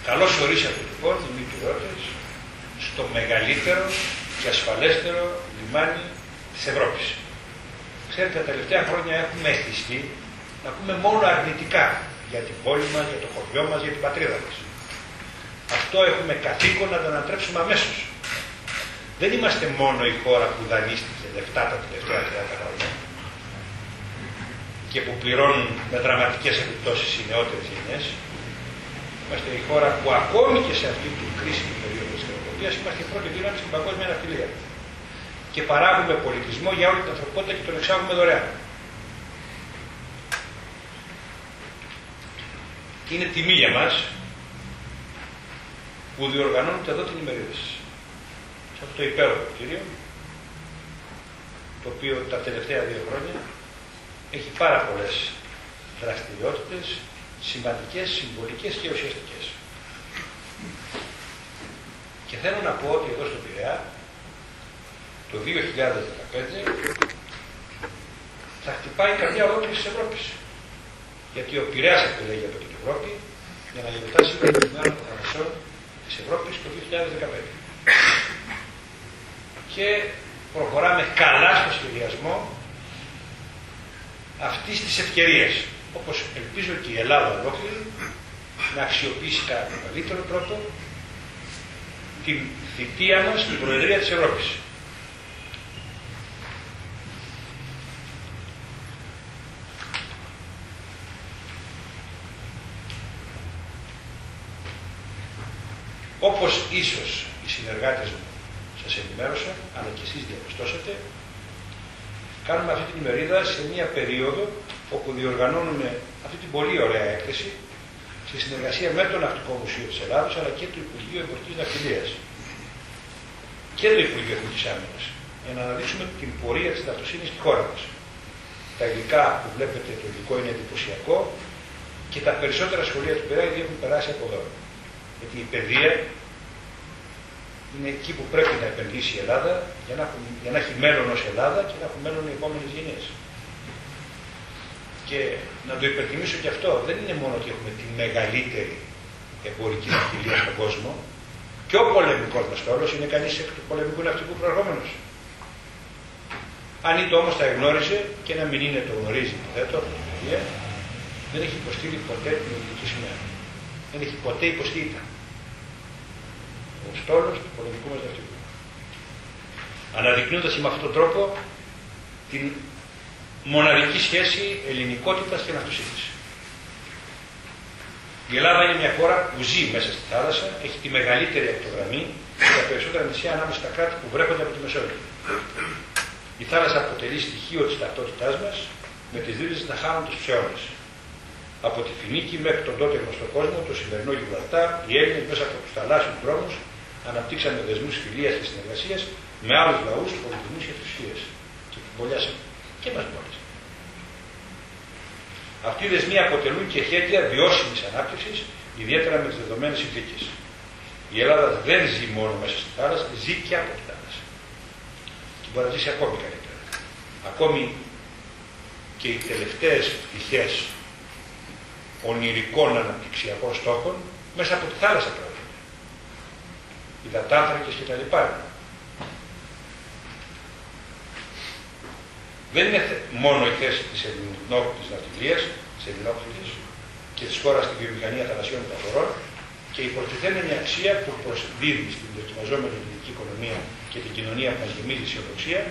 Speaker 2: Καλώς ορίσατε λοιπόν, οι πειραώτες, στο μεγαλύτερο και ασφαλέστερο λιμάνι της Ευρώπης. Ξέρετε, τα τελευταία χρόνια έχουμε εθιστεί να πούμε μόνο αρνητικά για την πόλη μας, για το χωριό μας, για την πατρίδα μας. Αυτό έχουμε καθήκον να το ανατρέψουμε αμέσως. Δεν είμαστε μόνο η χώρα που δανείστηκε λεφτά τα τελευταία 30 χρόνια και που πληρώνουν με δραματικές επιπτώσεις οι νεότερες γενιές. Είμαστε η χώρα που ακόμη και σε αυτή την κρίσιμη περίοδο της χρονοκοπίας είμαστε η πρώτη δύναμη στην παγκόσμια ναυτιλία. Και παράγουμε πολιτισμό για όλη την ανθρωπότητα και τον εξάγουμε δωρεάν. Και είναι τιμή για μας που διοργανώνετε εδώ την ημερίδα σας. Σε αυτό το υπέροχο κτίριο, το οποίο τα τελευταία 2 χρόνια έχει πάρα πολλές δραστηριότητες, σημαντικές, συμβολικές και ουσιαστικές. Και θέλω να πω ότι εδώ στο Πειραιά, το 2015, θα χτυπάει η καρδιά ολόκληρης της Ευρώπης. Γιατί ο Πειραιάς επιλέγει από την Ευρώπη για να γιορτάσει την ημέρα των θαλασσών της Ευρώπης το 2015. Και προχωράμε καλά στο σχεδιασμό αυτής της ευκαιρίας. Όπως ελπίζω και η Ελλάδα ολόκληρη να αξιοποιήσει κατά τον καλύτερο τρόπο την θητεία μας στην Προεδρία της Ευρώπης. Όπως ίσως οι συνεργάτες μου σας ενημέρωσαν, αλλά και εσείς διαπιστώσατε, κάνουμε αυτή την ημερίδα σε μια περίοδο όπου διοργανώνουμε αυτή την πολύ ωραία έκθεση σε συνεργασία με το Ναυτικό Μουσείο της Ελλάδος, αλλά και το Υπουργείο Εμπορικής Ναυτιλίας και το Υπουργείο Εθνικής Άμυνας, για να αναδείξουμε την πορεία της ναυτοσύνης στη χώρα μας. Τα υλικά που βλέπετε, το υλικό είναι εντυπωσιακό και τα περισσότερα σχολεία του Πειραιά ήδη έχουν περάσει από εδώ. Γιατί η παιδεία είναι εκεί που πρέπει να επενδύσει η Ελλάδα για να έχει μέλλον ως Ελλάδα και να έχουν μέλλον οι επόμενες γενιές. Και να το υπενθυμίσω και αυτό, δεν είναι μόνο ότι έχουμε τη μεγαλύτερη εμπορική ναυτιλία στον κόσμο, και ο πολεμικός μας στόλος είναι κανείς εκ του πολεμικού ναυτικού προερχόμενος. Αν είτε όμως τα εγνώριζε, και να μην είναι το γνωρίζει, υποθέτω, δεν έχει υποστείλει ποτέ την ελληνική σημαία. Δεν έχει ποτέ υποστεί ο στόλος του πολεμικού μας ναυτικού. Αναδεικνύοντας με αυτόν τον τρόπο την μοναδική σχέση ελληνικότητας και ναυτοσύνης. Η Ελλάδα είναι μια χώρα που ζει μέσα στη θάλασσα, έχει τη μεγαλύτερη ακτογραμμή και τα περισσότερα νησιά ανάμεσα στα κράτη που βρέχονται από τη Μεσόγειο. Η θάλασσα αποτελεί στοιχείο της ταυτότητάς μας, με τις ρίζες να χάνουν τους αιώνες. Από τη Φινίκη μέχρι τον τότε γνωστό κόσμο, το σημερινό Γιβραλτάρ, οι Έλληνες μέσα από τους θαλάσσιους δρόμους αναπτύξαμε δεσμούς φιλίας και συνεργασίας με άλλους λαούς, πολιτισμούς και θρησκείες. Και πολλιάσαμε. Και μας μπόρεσαν. Αυτοί οι δεσμοί αποτελούν και εχέγγυα βιώσιμης ανάπτυξης, ιδιαίτερα με τις δεδομένες συνθήκες. Η Ελλάδα δεν ζει μόνο μέσα στη θάλασσα, ζει και από τη θάλασσα. Και μπορεί να ζήσει ακόμη καλύτερα. Ακόμη και οι τελευταίες πτυχές ονειρικών αναπτυξιακών στόχων μέσα από τη θάλασσα προέρχονται. Οι υδατάνθρακες κτλ. Δεν είναι μόνο η θέση της ελληνόφιλης ναυτιλίας, της ελληνόφιλης και της χώρας στη βιομηχανία θαλασσιών μεταφορών και η προστιθέμενη αξία που προσδίδει στην δοκιμαζόμενη ελληνική οικονομία και την κοινωνία που μας γεμίζει αισιοδοξία,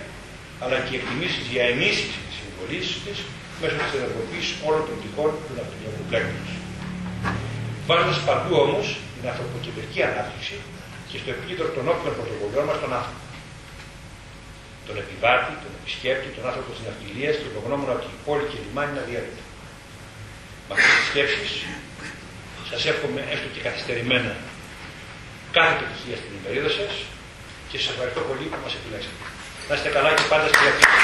Speaker 2: αλλά και εκτιμήσεις για ενίσχυση της συμβολής της μέσω της ενεργοποίησης όλων των πτυχών του ναυτιλιακού πλέκτους. Βάζοντας παντού όμως την ανθρωποκεντρική ανάπτυξη και στο επίκεντρο των όποιων πρωτοβουλειών μας τον άνθρωπο. Τον επιβάτη, τον επισκέπτη, τον άνθρωπο της ναυτιλίας και τον γνώμονα ότι η πόλη και η λιμάνι είναι αδιάρρητα. Με αυτές τις σκέψεις σας εύχομαι έστω και καθυστερημένα κάθε επιτυχία στην ημερίδα σας και σας ευχαριστώ πολύ που μας επιλέξατε. Να είστε καλά και πάντα στη διαθήκη.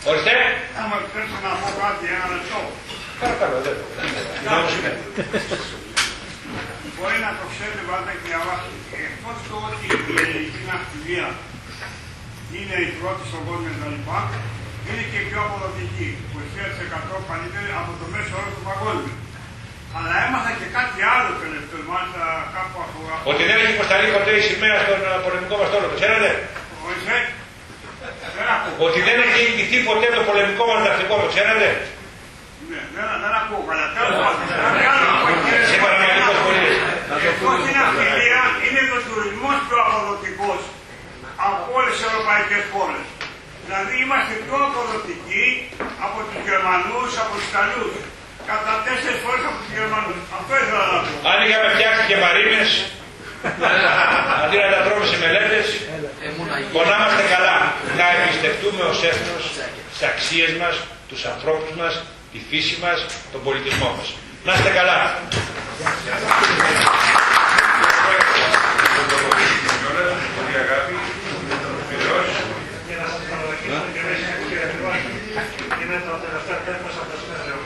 Speaker 2: Ορίστε.
Speaker 5: Θα μου επιτρέψετε να πω κάτι, ένα λεπτό.
Speaker 2: Παρακαλώ, δεν το
Speaker 5: Μπορεί να το ξέρετε πάντα και διαβάσετε. Εκτός το ότι η ελληνική ναυτιλία είναι η πρώτη στον κόσμο κτλ. Είναι και πιο αποδοτική, που 20% καλύτερη από το μέσο όρο του παγκόσμιου. Αλλά έμαθα και κάτι άλλο τελευταίο, μάλιστα κάπου αφορά.
Speaker 2: Ότι δεν έχει υποσταλεί ποτέ η σημαία στον πολεμικό μας στόλο, το ξέρετε.
Speaker 5: Ορίστε.
Speaker 2: Ότι δεν έχει ηγηθεί ποτέ το πολεμικό μας ναυτικό, το ξέρετε.
Speaker 5: Ναι, δεν ακούω καλά.
Speaker 2: Σήμερα με λίγος πολίτες.
Speaker 5: Εκτός η ναυτιλία είναι το τουρισμός πιο αποδοτικός από όλες τις ευρωπαϊκές χώρες. Δηλαδή είμαστε πιο αποδοτικοί από τους Γερμανούς, από τους Ιταλούς. Κατά 4 φορές από τους Γερμανούς. Αυτό ήθελα να πω.
Speaker 2: Αν είχαμε φτιάξει και μαρίνες, αντί να τα τρώμε σε μελέτες, πονάμαστε καλά. Να εμπιστευτούμε ως έθνος τις αξίες μας, τους ανθρώπους μας, τη φύση μας, τον πολιτισμό μας. Να είστε καλά.
Speaker 5: Πολύ αγάπη, και να σας καλοδεχίσω και να είστε κύριε Φιβάκη. Είναι το τελευταίο τέλος από το συνέδριο.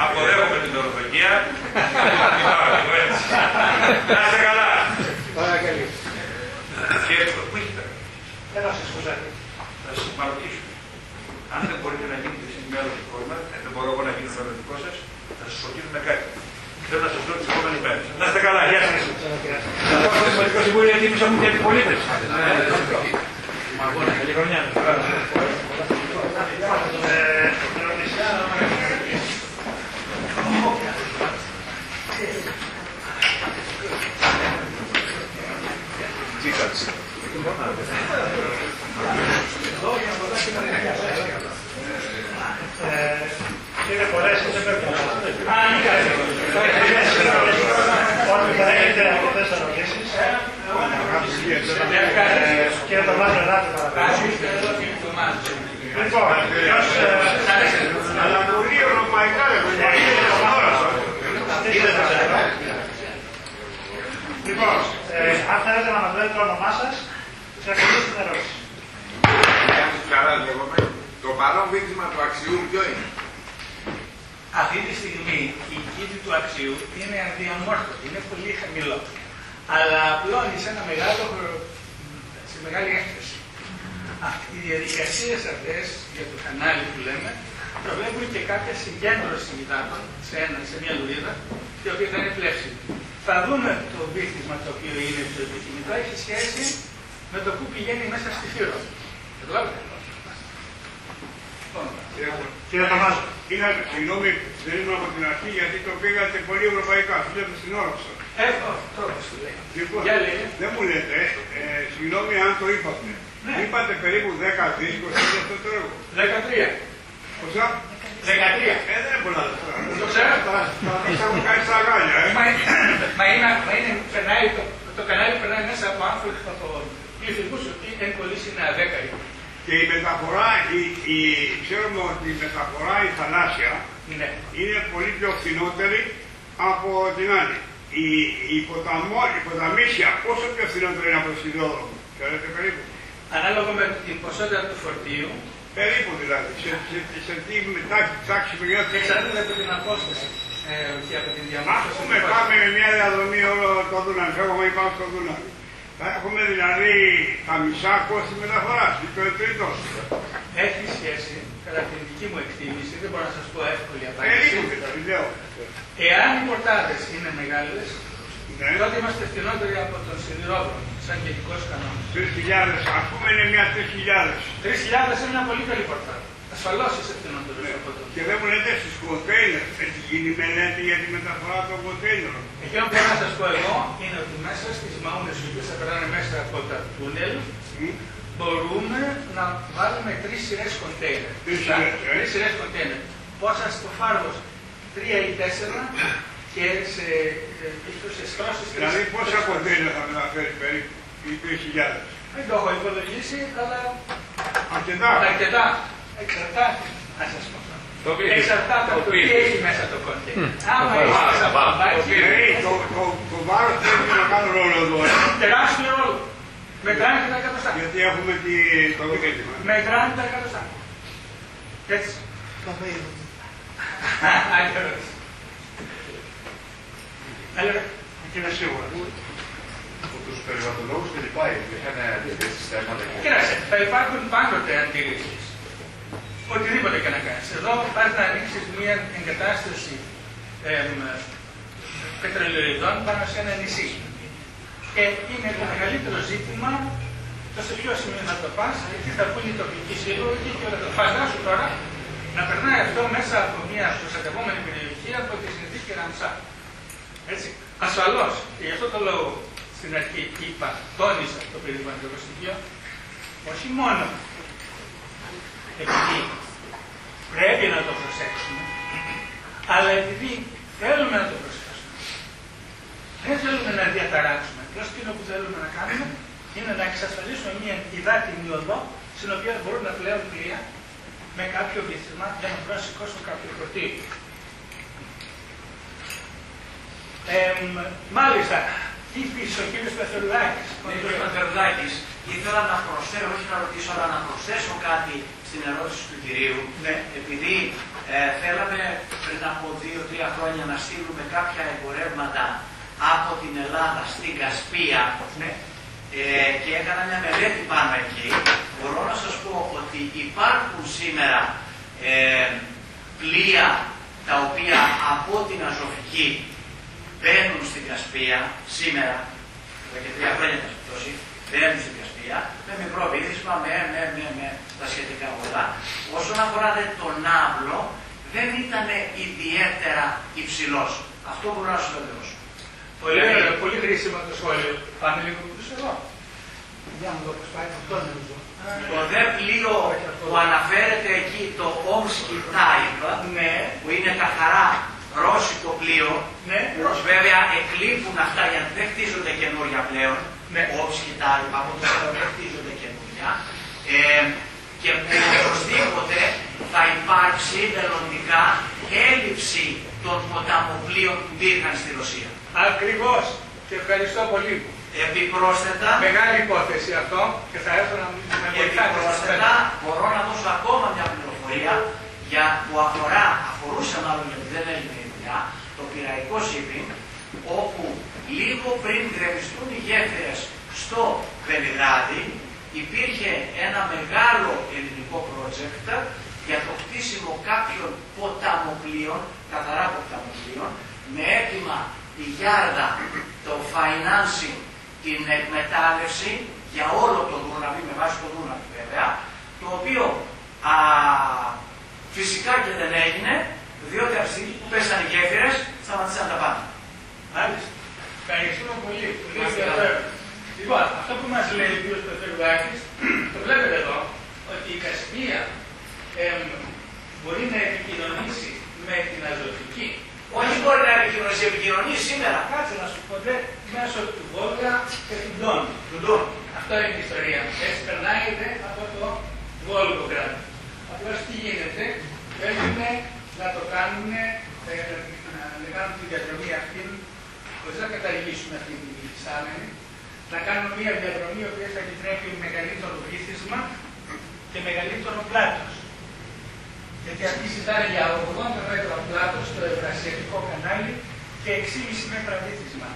Speaker 2: Αποδέχομαι την ορθογία. Να είστε καλά.
Speaker 1: Παρακαλώ.
Speaker 2: Και πού είστε.
Speaker 5: Έλα σας κουζάκι.
Speaker 2: Θα σας παροτήσω. Αν δεν μπορείτε να γίνετε εσείς μέλος του κόσμου, δεν μπορώ εγώ να γίνω μελλοντικό σας, θα σας προτείνω με κάτι. Θέλω να σας δω τις επόμενες μέρες. Να είστε καλά, γεια σας. Το Δημοτικό Συμβούλιο ετοίμησα μου και αντιπολίτες. Καλή χρονιά.
Speaker 5: Κύριε Φορέση, δεν πρέπει να μας. Όταν θα έχετε αυτές τις ερωτήσεις, κύριε Τομάζο, ελάτε παρακαλώ. Λοιπόν, αλλά πολύ ευρωπαϊκά Λοιπόν, αν θέλετε να μας λέτε το όνομά σας, θα ακολουθήσω την ερώτηση.
Speaker 3: Καλά λέγομαι. Το παρόν βήχτημα του αξιού ποιο είναι?
Speaker 1: Αυτή τη στιγμή η κήτη του αξιού είναι αδιαμόρφωτη, είναι πολύ χαμηλό. Αλλά απλώνει σε ένα μεγάλο μεγάλη έκθεση. Οι διαδικασίες αυτές για το κανάλι που λέμε προβλέπουν και κάποια συγκέντρωση υδάτων σε μια λουρίδα, η οποία θα είναι πλεύσιμη. Θα δούμε το βύθισμα το οποίο είναι το επιθυμητό, έχει σχέση με το που πηγαίνει μέσα στη Φύρο. Καταλάβετε.
Speaker 5: Κύριε Θανάση, συγγνώμη, δεν ήμουν από την αρχή γιατί το πήγατε πολύ ευρωπαϊκά. Φίλετε στην όροψα.
Speaker 1: Τρόπος του λέει.
Speaker 5: Λοιπόν, δεν μου λέτε, συγγνώμη αν το είπατε.
Speaker 1: Ναι.
Speaker 5: Είπατε περίπου 10 δίσκους για αυτό το έργο.
Speaker 1: 13.
Speaker 5: Πόσα?
Speaker 1: 13.
Speaker 5: Δεν είναι πολλά λεφτά.
Speaker 1: Το ξέρω.
Speaker 5: Θα μου κάνει στα αγάλια,
Speaker 1: Το κανάλι περνάει μέσα από άνθρωποι από πληθυσμούς ότι εν κολλήσει είναι αδέκαροι.
Speaker 5: Και η μεταφορά, ξέρουμε ότι η μεταφορά η θαλάσσια είναι πολύ πιο φθηνότερη από την άλλη. Η ποταμίσια πόσο πιο φθηνότερη είναι από το σιδηρόδρομο, ξέρετε περίπου.
Speaker 1: Ανάλογα με την ποσότητα του φορτίου.
Speaker 5: Περίπου δηλαδή, σε τι τάξη μεγέθους.
Speaker 1: Εξαρτάται από την απόσταση και από την διαμόρφωση.
Speaker 5: Ας πούμε πάμε με μια διαδρομή όλο το Δούναβι, φεύγουμε ή πάμε στο Δούναβι. Θα έχουμε δηλαδή τα μισά κόστη μεταφοράς, ή το τρίτο.
Speaker 1: Έχει σχέση, κατά την δική μου εκτίμηση, δεν μπορώ να σας πω εύκολη απάντηση.
Speaker 5: Περίπου δηλαδή, λέω.
Speaker 1: Εάν οι πορτάδες είναι μεγάλες, τότε είμαστε φθηνότεροι από τον σιδηρόδρομο, σαν γενικός κανόνας.
Speaker 5: 3.000, ας πούμε είναι μια 3.000.
Speaker 1: 3.000 είναι μια πολύ καλή πορτάδα. Ασφαλώς είσαι φθηνότερος από τον.
Speaker 5: Και δεν μου λέτε στους κοντέινερ, έχει γίνει μελέτη για τη μεταφορά των κοντέινερ.
Speaker 1: Εκείνο που θέλω να σας πω εγώ είναι ότι μέσα στις μαούνες οι οποίες θα περνάνε μέσα από τα τούνελ, μπορούμε να βάλουμε 3 σειρές κοντέινερ. 3 σειρές κοντέινερ. Πόσα στο Φάρος, 3 ή 4 και σε στρώσεις.
Speaker 5: Δηλαδή πόσα κοντέινερ θα μεταφέρει περίπου, οι 3.000.
Speaker 1: Δεν το έχω υπολογίσει, αλλά
Speaker 5: αρκετά.
Speaker 1: Εξαρτάται, να σας πω. Εξαρτάται από το τι έχει μέσα το κοντέινερ. Άμα έχει μέσα το κοντέινερ.
Speaker 5: Το βάρος πρέπει να κάνει ρόλο εδώ.
Speaker 1: Τεράστιο ρόλο. Μετράνε και τα εκατοστά.
Speaker 5: Γιατί έχουμε το δίκαιο.
Speaker 1: Μετράνε τα εκατοστά. Έτσι. Άλλη ερώτηση.
Speaker 6: Είναι σίγουρα από τους περιβαλλοντολόγους και λοιπά είχαν αντιρρήσεις θέματα.
Speaker 1: Κοίταξε, θα υπάρχουν πάντοτε αντιρρήσεις. Οτιδήποτε και να κάνεις. Εδώ πας να ανοίξεις μια εγκατάσταση πετρελαιοειδών πάνω σε ένα νησί. Και είναι το μεγαλύτερο ζήτημα το σε ποιο σημείο να το πας, γιατί θα πούνε οι τοπικοί σύλλογοι και όλα αυτά. Φαντάσου τώρα να περνάει αυτό μέσα από μια προστατευόμενη περιοχή από τη συνθήκη Ραμσάρ. Έτσι. Ασφαλώς, και γι' αυτό το λόγο στην αρχή είπα, τόνισα το περιβαλλοντικό στοιχείο, όχι μόνο επειδή πρέπει να το προσέξουμε, αλλά επειδή θέλουμε να το προσέξουμε. Δεν θέλουμε να διαταράξουμε. Απλώς εκείνο που θέλουμε να κάνουμε είναι να εξασφαλίσουμε μια υδάτινη οδό στην οποία μπορούν να πλέουν πλοία με κάποιο βύθισμα για να μπορούν να σηκώσουν κάποιο φορτίο. Μάλιστα, τι πίσω ο κύριος Πεθερουδάκης.
Speaker 7: Ο κύριος Πεθερουδάκης, ήθελα να προσθέσω, όχι να ρωτήσω, αλλά να προσθέσω κάτι στην ερώτηση του κυρίου.
Speaker 1: Ναι.
Speaker 7: Επειδή θέλαμε πριν από 2-3 χρόνια να στείλουμε κάποια εμπορεύματα από την Ελλάδα στην Κασπία,
Speaker 1: ναι,
Speaker 7: και έκανα μια μελέτη πάνω εκεί, μπορώ να σας πω ότι υπάρχουν σήμερα πλοία τα οποία από την Αζωφική μπαίνουν στην Κασπία σήμερα, εδώ και 3 χρόνια θα σας δώσει, μπαίνουν στην Κασπία, με μικρό βύθισμα, με τα σχετικά πολλά. Όσον αφορά τον ναύλο, δεν ήταν ιδιαίτερα υψηλός. Αυτό μπορώ να σας το δώσω.
Speaker 1: Πολύ χρήσιμο το σχόλιο. Πάμε λίγο πίσω εδώ. Για να δω πώς πάει αυτό νομίζω.
Speaker 7: Το δε πλοίο που αναφέρεται εκεί, το Omsky Type, που είναι καθαρά ρώσικο πλοίο, βέβαια εκλείπουν αυτά γιατί δεν χτίζονται καινούρια πλέον, Omsky Type, από το δεν χτίζονται καινούρια, και που οπωσδήποτε θα υπάρξει μελλοντικά έλλειψη των ποταμοπλοίων που υπήρχαν στη Ρωσία.
Speaker 1: Ακριβώς. Και ευχαριστώ πολύ.
Speaker 7: Επιπρόσθετα,
Speaker 1: μεγάλη υπόθεση αυτό και θα έρθω να με βοηθάτε.
Speaker 7: Επιπρόσθετα, μπορώ να δώσω ακόμα μια πληροφορία που αφορούσε μάλλον γιατί δεν έγινε η δουλειά, το πειραϊκό shipping, όπου λίγο πριν γκρεμιστούν οι γέφυρες στο Βελιγράδι, υπήρχε ένα μεγάλο ελληνικό project για το χτίσιμο κάποιων ποταμοπλοίων, καθαρά ποταμοπλοίων, με έτοιμα η Γιάρδα, το financing, την εκμετάλλευση για όλο το Δούναβι, με βάση το Δούναβι βέβαια, το οποίο φυσικά και δεν έγινε, διότι από τη στιγμή που πέσανε οι γέφυρες, σταματήσαν τα πάντα.
Speaker 1: Μάλιστα. Ευχαριστούμε πολύ. Πολύ ενδιαφέρον. Λοιπόν, αυτό που μας λέει ο κ. Πετρουδάκης, το βλέπετε εδώ, ότι η Κασπία μπορεί να επικοινωνήσει με την Αζωτική.
Speaker 7: Όχι μπορεί να επικοινωνήσει σήμερα.
Speaker 1: Κάτσε να σου πω, μέσω του Βόλγα και του Ντόν. Αυτό είναι η ιστορία. Έτσι περνάει από το Βόλγογρад. Απλώς τι γίνεται, θέλουν να το κάνουν, να κάνουν τη διαδρομή αυτή, χωρίς να καταργήσουν αυτή την υφιστάμενη, να κάνουν μια διαδρομή η οποία θα επιτρέπει μεγαλύτερο βύθισμα και μεγαλύτερο πλάτος. Γιατί αυτοί ζητάνε για 80 μέτρα πλάτος στο Ευρασιατικό κανάλι και 6,5 μέτρα βύθισμα.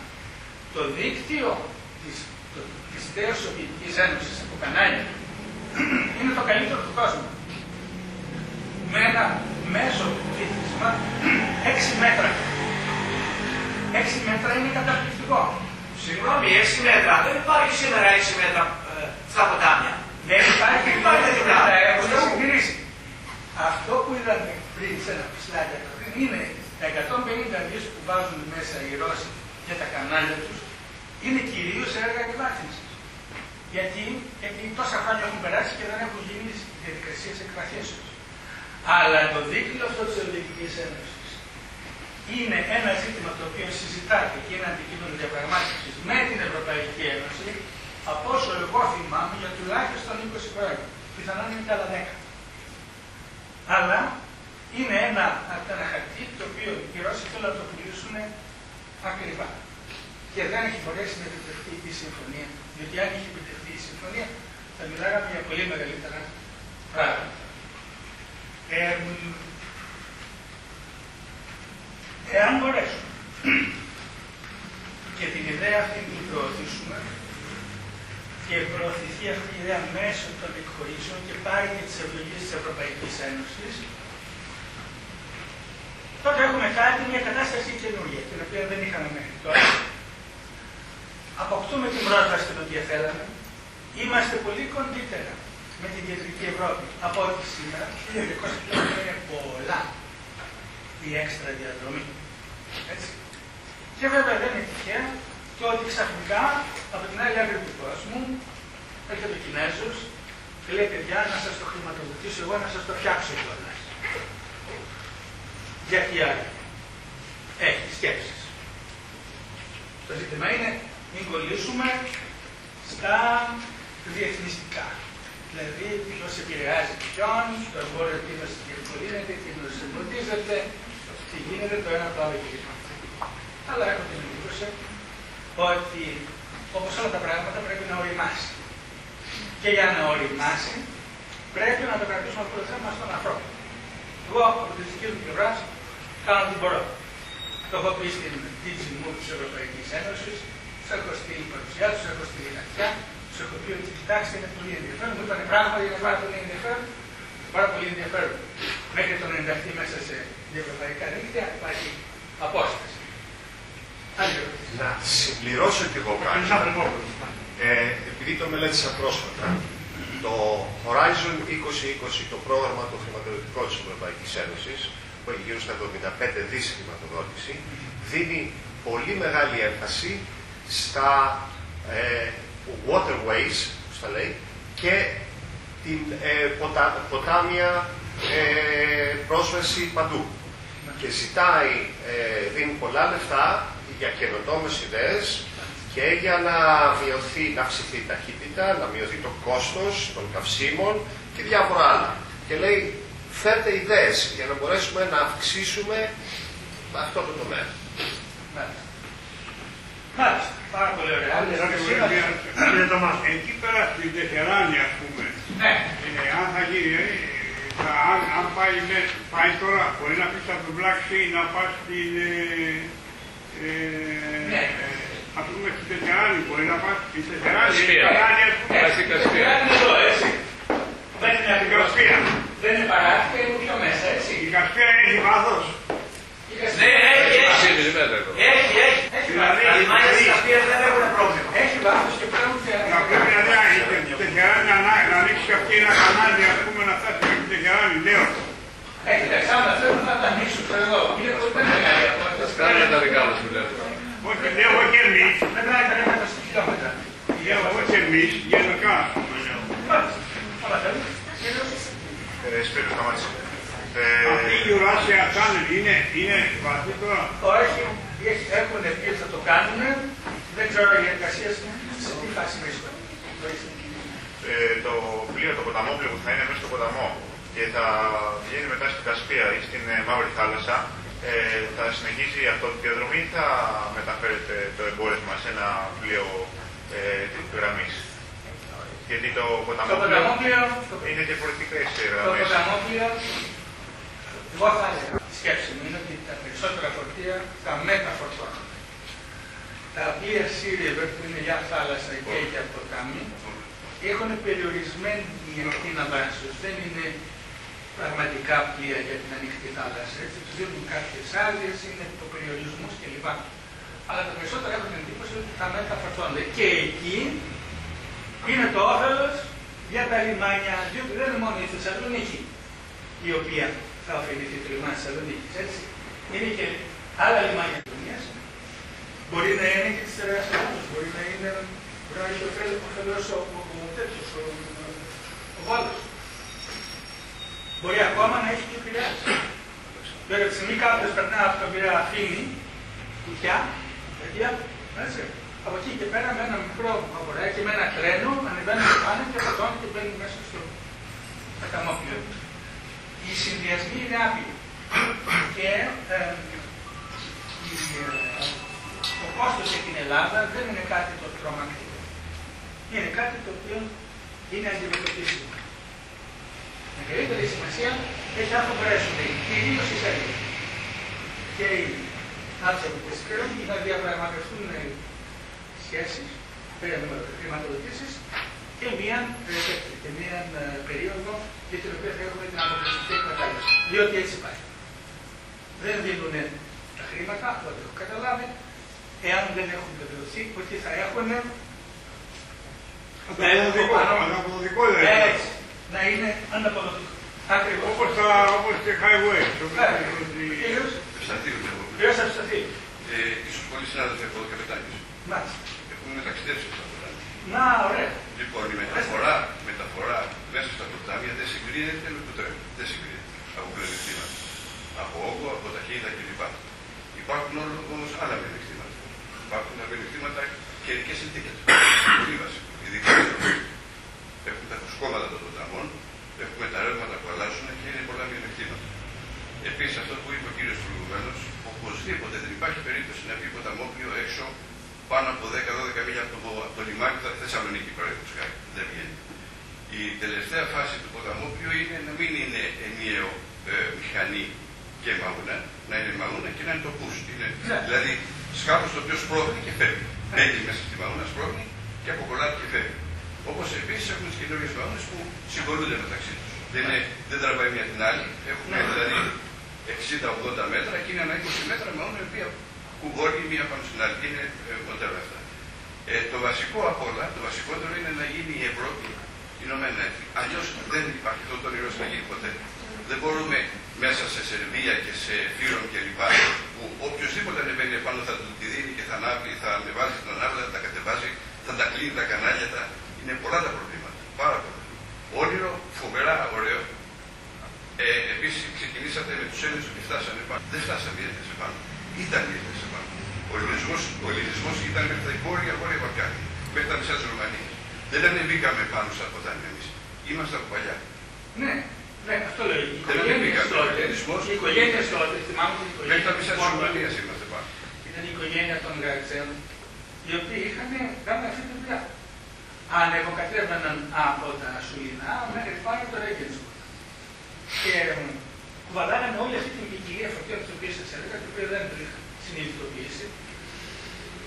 Speaker 1: Το δίκτυο της Δέος Σοβιετικής Ένωσης από κανάλια είναι το καλύτερο του κόσμου. Με ένα μέσο βύθισμα 6 μέτρα. 6 μέτρα είναι καταπληκτικό.
Speaker 7: Συγγνώμη, 6 μέτρα. Δεν υπάρχει σήμερα 6 μέτρα στα ποτάμια.
Speaker 1: Δεν υπάρχει τίποτα. Έχω συγκρίσει. Αυτό που είδαμε πριν σε ένα πισλάκι είναι τα 150 δις που βάζουν μέσα οι Ρώσοι για τα κανάλια τους, είναι κυρίως έργα εκβάθυνσης. Γιατί τόσα χρόνια έχουν περάσει και δεν έχουν γίνει διαδικασίες εκβαθύνσεως. Αλλά το δίκτυο αυτό της Σοβιετικής Ένωσης είναι ένα ζήτημα το οποίο συζητάται και είναι αντικείμενο διαπραγμάτευσης με την Ευρωπαϊκή Ένωση, από όσο εγώ θυμάμαι, για τουλάχιστον 20 χρόνια. Πιθανόν είναι και άλλα 10. Αλλά είναι ένα χαρτί το οποίο οι Ρώσοι θέλουν να το πουλήσουν ακριβά. Και δεν έχει μπορέσει να επιτευχθεί η συμφωνία. Διότι αν είχε επιτευχθεί η συμφωνία, θα μιλάγαμε για πολύ μεγαλύτερα πράγματα. Εάν μπορέσουμε και την ιδέα αυτή την προωθήσουμε και προωθηθεί αυτή η ιδέα μέσω των εκχωρήσεων και πάρει και τις ευλογίες της Ευρωπαϊκής Ένωσης, τότε έχουμε κάτι, μια κατάσταση καινούργια, την οποία δεν είχαμε μέχρι τώρα. Αποκτούμε την πρόσβαση την οποία θέλαμε. Είμαστε πολύ κοντύτερα με την Κεντρική Ευρώπη από ό,τι σήμερα. 1200 χιλιόμετρα είναι πολλά η έξτρα διαδρομή. Έτσι. Και βέβαια δεν είναι τυχαία το ότι ξαφνικά από την άλλη άκρη του κόσμου έρχεται ο Κινέζος και λέει: παιδιά, να σας το χρηματοδοτήσω εγώ, να σας το φτιάξω κιόλας. Γιατί άλλο έχει σκέψεις. Το ζήτημα είναι μην κολλήσουμε στα διεθνιστικά. Δηλαδή, ποιος επηρεάζει ποιον, το εμπόριο τι μας διευκολύνεται, τι μας εμποδίζεται, τι γίνεται το ένα το άλλο κλπ. Αλλά έχω την εντύπωση ότι όπως όλα τα πράγματα πρέπει να οριμάσει. Και για να οριμάσει πρέπει να το κρατήσουμε αυτό το θέμα στον ανθρώπο. Εγώ από τη δική μου πλευρά κάνω ό,τι μπορώ. Το έχω πει στην DigiMu της Ευρωπαϊκής Ένωσης, τους έχω στείλει παρουσιά, τους έχω στείλει χαρτιά, τους έχω πει ότι κοιτάξτε είναι πολύ ενδιαφέρον. Μου είπανε πράγματα είναι πάρα πολύ ενδιαφέρον. Πάρα πολύ ενδιαφέρον. Μέχρι το να ενταχθεί μέσα σε διευρωπαϊκά δίκτυα υπάρχει απόσταση.
Speaker 6: Να συμπληρώσω και εγώ κάτι. Επειδή το μελέτησα πρόσφατα, το Horizon 2020, το πρόγραμμα το χρηματοδοτικό της Ευρωπαϊκής Ένωσης, που έχει γύρω στα 75 δις χρηματοδότηση, δίνει πολύ μεγάλη έμφαση στα waterways, όπως τα λέει, και την ποτάμια πρόσβαση παντού. Και ζητάει, δίνει πολλά λεφτά για καινοτόμες ιδέες και για να μειωθεί, να αυξηθεί η ταχύτητα, να μειωθεί το κόστος των καυσίμων και διάφορα άλλα. Και λέει, φέρτε ιδέες για να μπορέσουμε να αυξήσουμε αυτό το τομέα.
Speaker 1: Μάλιστα. Πάρα πολύ ωραία.
Speaker 5: Εκεί πέρα στην Τεχεράνη, ας πούμε, αν θα γίνει, αν πάει τώρα, μπορεί να πεις από το Black Sea να πας στην, ας πούμε, στην Τεχεράνη, μπορεί να πας στην Τεχεράνη, ότι ένα κανάλι, ας πούμε, να φτάσει μέχρι το Τεχεράνι, λέω.
Speaker 1: Εντάξει, άμα θέλουν να τα ανοίξουν εδώ. Είναι πολύ μεγάλη απόσταση.
Speaker 8: Κάνουμε τα δικά μας που λέμε.
Speaker 5: Όχι, λέω όχι εμείς.
Speaker 1: Μετράει τα 120 χιλιόμετρα.
Speaker 5: Λέω όχι εμείς, γενικά.
Speaker 1: Όλα θέλουν.
Speaker 6: Σπίτι, σταμάτησε.
Speaker 5: Αυτή η Eurasia Channel είναι βαθύ τώρα.
Speaker 1: Όχι, έχουν πει ότι θα το κάνουν. Δεν ξέρω οι εργασίες σε τι φάση βρίσκονται.
Speaker 6: Το πλοίο, το ποταμόπλοιο που θα είναι μέσα στο ποταμό και θα βγαίνει μετά στην Κασπία ή στην Μαύρη Θάλασσα, θα συνεχίζει αυτό το διαδρομή ή θα μεταφέρεται το εμπόρευμα σε ένα πλοίο της γραμμής? Γιατί το ποταμόπλοιο είναι διαφορετικές γραμμές.
Speaker 1: Το ποταμόπλοιο, εγώ θα έλεγα, η σκέψη μου είναι ότι τα περισσότερα φορτία θα μεταφορτώνουν. Τα πλοία Sea River που είναι για θάλασσα και για ποτάμι έχουν περιορισμένη ακτίνα βάσεως. Δεν είναι πραγματικά πλοία για την ανοιχτή θάλασσα. Έτσι, τους δίνουν κάποιες άδειες, είναι περιορισμούς κλπ. Αλλά τα περισσότερα έχουν την εντύπωση ότι θα μεταφορτώνονται. Και εκεί είναι το όφελος για τα λιμάνια, διότι δεν είναι μόνο η Θεσσαλονίκη η οποία θα ωφεληθεί το λιμάνι της Θεσσαλονίκης. Έτσι, είναι και άλλα λιμάνια της Ελληνίας. Μπορεί να είναι και της Τερασσαλόνης, μπορεί να είναι ο ωφελός ο Βόλος. Μπορεί ακόμα να έχει και ο Πειραιάς. Βέβαια, τη στιγμή κάποιος περνάει από τον Πειραιά, αφήνει κουτιά, παιδιά, έτσι. Από εκεί και πέρα με ένα μικρό βαποράκι, με ένα τρένο, ανεβαίνουν και πάνε και φορτώνουν και μπαίνουν μέσα στο ποταμόπλοιο. Οι συνδυασμοί είναι άπειροι. Και το κόστος για την Ελλάδα δεν είναι κάτι το τρομακτικό. Είναι κάτι το οποίο είναι αντιμετωπίσιμο. Μεγαλύτερη σημασία έχει αν μπορέσουν κυρίως οι Σέρβοι και οι άνθρωποι της Κρήτη να διαπραγματευτούν σχέσεις, χρηματοδοτήσεις και μία περίοδο για την οποία θα έχουμε την αποκλειστική εκμετάλλευση. Διότι έτσι πάει. Δεν δίνουν τα χρήματα, από ό,τι έχω καταλάβει, εάν δεν έχουν βεβαιωθεί ότι θα έχουν
Speaker 5: Αναποδοτικό δηλαδή.
Speaker 1: έτσι, να είναι αναποδοτικό. Ακριβώς.
Speaker 5: Όπως και highway.
Speaker 1: Κύριος Αυσταθίου.
Speaker 8: Ίσως πολλοί συνάδελφοι από το Καπετάνιος.
Speaker 1: Μάλιστα.
Speaker 8: Έχουμε ταξιδέψει αυτά τα πράγματα.
Speaker 1: Να, ωραία.
Speaker 8: Λοιπόν, η μεταφορά μέσα στα ποτάμια δεν συγκρίνεται με το τρένο. Δεν συγκρίνεται από πλεονεκτήματα. Από όγκο, από ταχύτητα κλπ. Υπάρχουν όμως άλλα μειονεκτήματα. Υπάρχουν τα μειονεκτήματα καιρικές συνθήκες. Πολύ βασικό. Ειδικά έχουμε τα φουσκώματα των ποταμών, έχουμε τα ρεύματα που αλλάζουν και είναι πολλά μειονεκτήματα. Επίσης, αυτό που είπε ο κύριος προηγουμένως, οπωσδήποτε δεν υπάρχει περίπτωση να βγει ποταμόπλοιο έξω πάνω από 10-12 μίλια από το λιμάνι του Θεσσαλονίκη, παραδείγματος χάρη. Δεν βγαίνει. Η τελευταία φάση του ποταμόπλοιου είναι να μην είναι ενιαίο μηχανή και μαούνα, να είναι μαούνα και να είναι το πούς. Δηλαδή, σκάφος το οποίο σπρώχνει και φεύγει. Μπαίνει μέσα στη μαούνα, σπρώχνει και αποκολλάται και φεύγει. Όπως επίσης έχουμε τις καινούριες μαούνες που συγχωρούνται μεταξύ τους. Δεν τραβάει μία την άλλη. Έχουμε δηλαδή 60-80 μέτρα και είναι ένα 20 μέτρα μαούνα η οποία κουμπώνει μία πάνω στην άλλη. Είναι μοντέρνα αυτά. Το βασικό απ' όλα, το βασικότερο είναι να γίνει η Ευρώπη Ηνωμένα Έθνη. Αλλιώς δεν υπάρχει αυτό το όνειρο να γίνει ποτέ. Δεν μπορούμε μέσα σε Σερβία και σε Φύρον κλπ. Που οποιοδήποτε ανεβαίνει επάνω θα του τη δίνει και θα ανάβει, θα ανεβάζει την ανάβλα, θα τα κατεβάζει, θα τα κλείνει τα κανάλια. Είναι πολλά τα προβλήματα. Πάρα πολλά. Όνειρο, φοβερά ωραίο. Επίσης ξεκινήσατε με τους Έλληνες ότι φτάσανε πάνω. Δεν φτάσαμε οι Έλληνες επάνω. Ήταν οι Έλληνες επάνω. Ο ελληνισμός ήταν μέχρι τα βόρεια Βαλκάνια, μέχρι τα νησιά της Ρουμανίας. Δεν ανεβήκαμε πάνω στα ποτάμια εμείς. Είμαστε από παλιά.
Speaker 1: Ναι, ναι, αυτό λέω. Οι
Speaker 8: οικογένειες
Speaker 1: τότε, θυμάμαι την οικογένεια.
Speaker 8: Μέχρι τα νησιά της Ρουμανίας είμαστε πάνω.
Speaker 1: Ήταν η οικογένεια των Γαρτσέων, οι οποίοι είχαν κάνει αυτή τη δουλειά. Ανεβοκατέβαιναν από τα Σουλινά μέχρι πάνω το Ρέγγενσμπουργκ. Και κουβαλάγανε όλη αυτή την ποικιλία φορτίων τη οποία σα έλεγα, την οποία δεν το είχα συνειδητοποιήσει,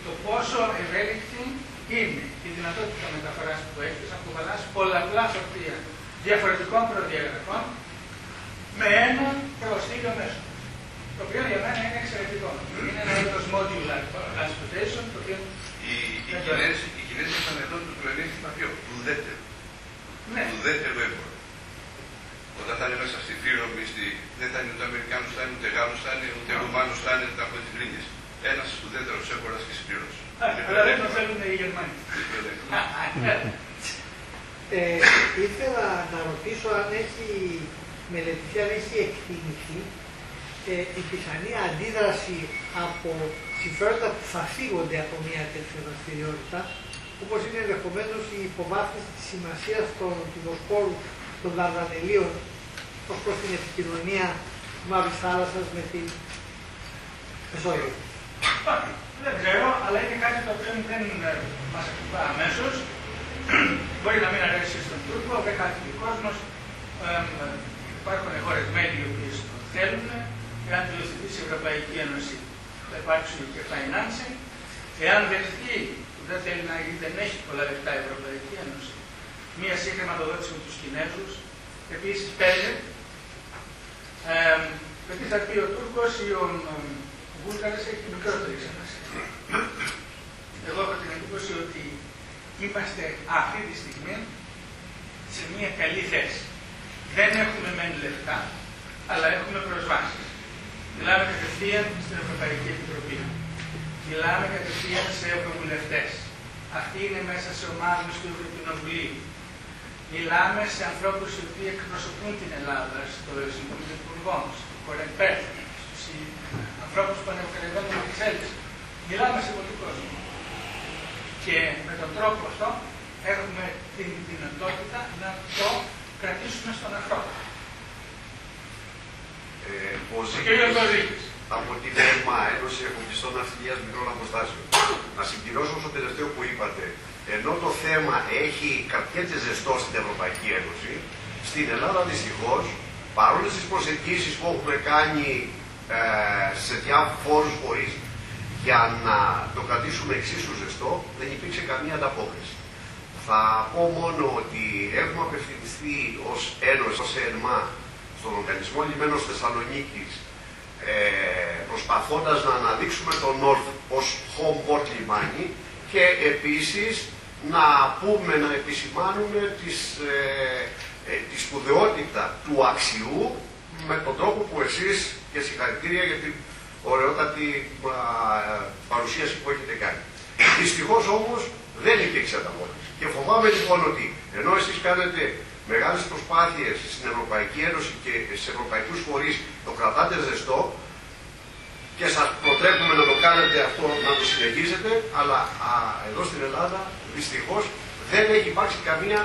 Speaker 1: το πόσο ευέλικτη είναι η δυνατότητα μεταφορά που έχει να κουβαλά πολλαπλά φορτία διαφορετικών προδιαγραφών με ένα προστήλιο μέσο. Το οποίο για μένα είναι εξαιρετικό. Είναι ένα είδο modular transportation, το οποίο.
Speaker 8: Οι Κινέζοι είχαν εδώ το πλεονέκτημα ποιο? Ουδέτερο.
Speaker 1: Ναι.
Speaker 8: ουδέτερο έμπορο. Όταν θα είναι μέσα στη Φύρο, δεν θα είναι ούτε Αμερικάνος, θα είναι ούτε Γάλλος, θα είναι ούτε Ρουμάνος, θα είναι από τις Βρύγες. Ένας ουδέτερος έμπορας και συμπλήρως.
Speaker 1: Αλλά δεν το θέλουν οι Γερμανοί.
Speaker 9: Ήθελα να ρωτήσω αν έχει μελετηθεί, αν έχει εκτιμηθεί η πιθανή αντίδραση από συμφέροντα που θα φύγονται από μια τέτοια δραστηριότητα, όπως είναι ενδεχομένως η υποβάθμιση της σημασίας των κυδοσπόρου των Δαρδανελίων ως προς την επικοινωνία της Μαύρης Θάλασσας με την Μεσόγειο.
Speaker 1: Δεν ξέρω, αλλά είναι κάτι το οποίο δεν μας ακουμπά αμέσως. Μπορεί να μην αρέσει στον Τούρκο, δεν χάθηκε ο κόσμος. Υπάρχουν χώρες μέλη οι οποίες το θέλουν. Εάν το υιοθετήσει η Ευρωπαϊκή Ένωση, θα υπάρξουν και financing. Εάν δεχτεί, που δεν θέλει να γίνει, δεν έχει πολλά λεφτά η Ευρωπαϊκή Ένωση, μία συγχρηματοδότηση με τους Κινέζους, επίσης 5. Γιατί θα πει ο Τούρκος ή ο Βούλγαρας έχει μικρότερη σημασία. Εγώ έχω την εντύπωση ότι είμαστε αυτή τη στιγμή σε μια καλή θέση. Δεν έχουμε μεν λεφτά, αλλά έχουμε προσβάσεις. Μιλάμε κατευθείαν στην Ευρωπαϊκή Επιτροπή. Μιλάμε κατευθείαν σε ευρωβουλευτές. Αυτοί είναι μέσα σε ομάδες του Ευρωκοινοβουλίου. Μιλάμε σε ανθρώπους οι οποίοι εκπροσωπούν την Ελλάδα στο Συμβούλιο Υπουργών, στο Κορεπέρ, στους ανθρώπους που ανεβοκατεβαίνουν με τις Έλληνες. Μιλάμε σε πολύ κόσμο. Και με τον τρόπο αυτό έχουμε την δυνατότητα να το κρατήσουμε στον ανθρώπο.
Speaker 6: Από την ΕΜΑ, Ένωση Εφοπλιστών Ναυτιλίας Μικρών Αποστάσεων. Να συμπληρώσω στο τελευταίο που είπατε, ενώ το θέμα έχει κρατιέται ζεστό στην Ευρωπαϊκή Ένωση, στην Ελλάδα δυστυχώς, παρόλες τις προσεγγίσεις που έχουμε κάνει σε διάφορους φορείς για να το κρατήσουμε εξίσου ζεστό, δεν υπήρξε καμία ανταπόκριση. Θα πω μόνο ότι έχουμε απευθυνθεί ως Ένωση, ως ΕΝΜΑ, στον Οργανισμό Λιμένος Θεσσαλονίκης, προσπαθώντας να αναδείξουμε τον North ως home port λιμάνι και επίσης να πούμε, να επισημάνουμε τη σπουδαιότητα του αξιού με τον τρόπο που εσείς, και συγχαρητήρια για την ωραιότατη παρουσίαση που έχετε κάνει. Δυστυχώς όμως δεν υπήρξε ανταπόκριση. Και φοβάμαι λοιπόν ότι ενώ εσείς κάνετε μεγάλες προσπάθειες στην Ευρωπαϊκή Ένωση και στις ευρωπαϊκούς φορείς, το κρατάτε ζεστό και σας προτρέπουμε να το κάνετε αυτό, να το συνεχίσετε, αλλά εδώ στην Ελλάδα δυστυχώς δεν έχει υπάρξει καμία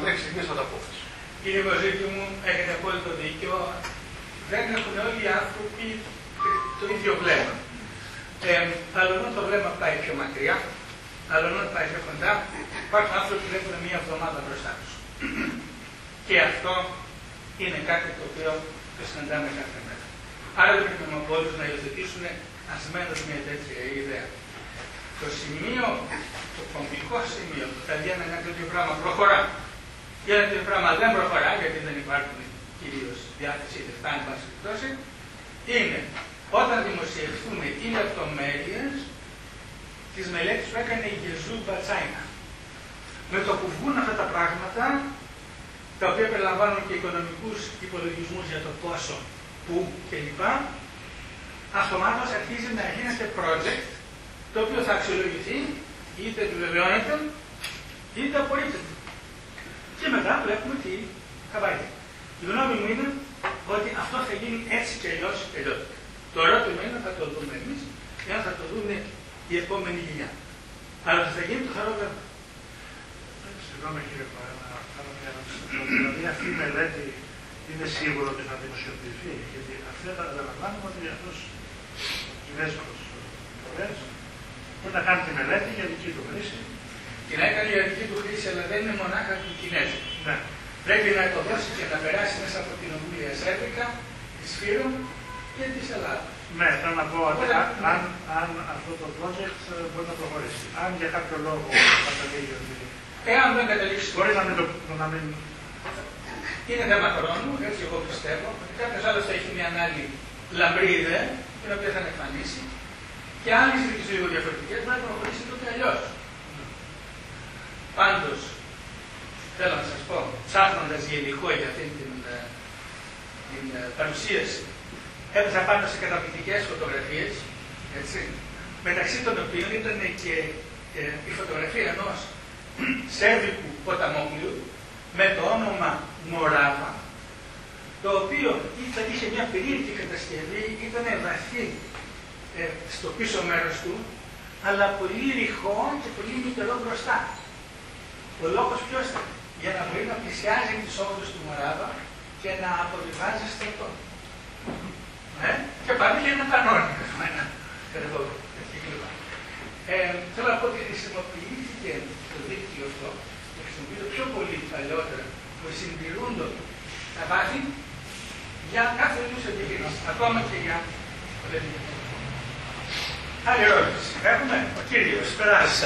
Speaker 6: μέχρι στιγμής ανταπόκριση.
Speaker 1: Κύριε Βοζίτη μου, έχετε απόλυτο δίκιο. Δεν έχουν όλοι οι άνθρωποι το ίδιο βλέμμα. Αλλονών το βλέμμα πάει πιο μακριά, αλλονών πάει πιο κοντά. Υπάρχουν άνθρωποι που βλέπουν μία εβδομάδα μπροστά τους. Και αυτό είναι κάτι το οποίο το συναντάμε κάθε μέρα. Άρα δεν πρέπει με όλους να υιοθετήσουν ασμένως μια τέτοια ιδέα. Το σημείο, το κομβικό σημείο που θα βγαίνει ένα τέτοιο πράγμα προχωρά. Και ένα τέτοιο πράγμα δεν προχωρά, γιατί δεν υπάρχουν κυρίως διάθεση λεφτά, εν πάση περιπτώσει, είναι όταν δημοσιευτούν οι λεπτομέρειες της μελέτης που έκανε η Γεζού Μπατσάινα. Με το που βγουν αυτά τα πράγματα, τα οποία περιλαμβάνουν και οικονομικούς υπολογισμούς για το πόσο, πού κλπ., αυτομάτως αρχίζει να γίνεται project, το οποίο θα αξιολογηθεί, είτε επιβεβαιώνεται, είτε απορρίπτεται. Και μετά βλέπουμε τι θα πάει. Η γνώμη μου είναι ότι αυτό θα γίνει έτσι και αλλιώς και αλλιώτικα. Το ερώτημα είναι θα το δούμε εμείς ή αν θα το δουν η επόμενη γενιά. Αλλά θα γίνει το χαρό βέβαια.
Speaker 4: Συγγνώμη κύριε Πάρε, να κάνω μια ερώτηση. Δηλαδή αυτή η μελέτη είναι σίγουρο ότι θα δημοσιοποιηθεί, γιατί αυτή καταλαβαίνουμε ότι αυτός ο Κινέζικος φορέας μπορεί να κάνει τη μελέτη για δική του χρήση.
Speaker 1: Και να έκανε για δική του χρήση, αλλά δεν είναι μονάχα του Κινέζου.
Speaker 4: Ναι.
Speaker 1: Πρέπει να το δώσει και να περάσει μέσα από την ομιλία Σέρβικα, της Φύρου και της Ελλάδας.
Speaker 4: Ναι, θέλω να πω ότι αν αυτό το project μπορεί να προχωρήσει. Αν για κάποιο λόγο καταλήγει ότι.
Speaker 1: Εάν δεν καταλήξει.
Speaker 4: Μπορεί να μην.
Speaker 1: Είναι θέμα χρόνου, έτσι εγώ πιστεύω. Κάποιος άλλος θα έχει μια άλλη λαμπρή ιδέα, την οποία θα εμφανίσει. Και αν οι συνθήκες λίγο διαφορετικές, μπορεί να προχωρήσει τότε αλλιώς. Πάντως, θέλω να σας πω ψάχνοντας υλικό για αυτή την παρουσίαση, έπαιζα πάνω σε καταπληκτικές φωτογραφίες, έτσι, μεταξύ των οποίων ήταν και η φωτογραφία ενός σέρβικου ποταμόκλειου με το όνομα Μοράβα, το οποίο είχε μια περίεργη κατασκευή, ήταν βαθύ στο πίσω μέρος του, αλλά πολύ ρηχό και πολύ μικρό μπροστά. Ο λόγος ποιος ήταν? Για να μπορεί να πλησιάζει τις όχθες του Μοράβα και να αποβιβάζει στρατό. Και πάμε για ένα κανόνι. Θέλω να πω ότι χρησιμοποιήθηκε το δίκτυο αυτό, και χρησιμοποιείται πιο πολύ παλιότερα, που συντηρούνται τα βάθη για κάθε είδους επιχείρηση, ακόμα και για πολεμική. Άλλη ερώτηση. Έχουμε ο κύριος Περάσης.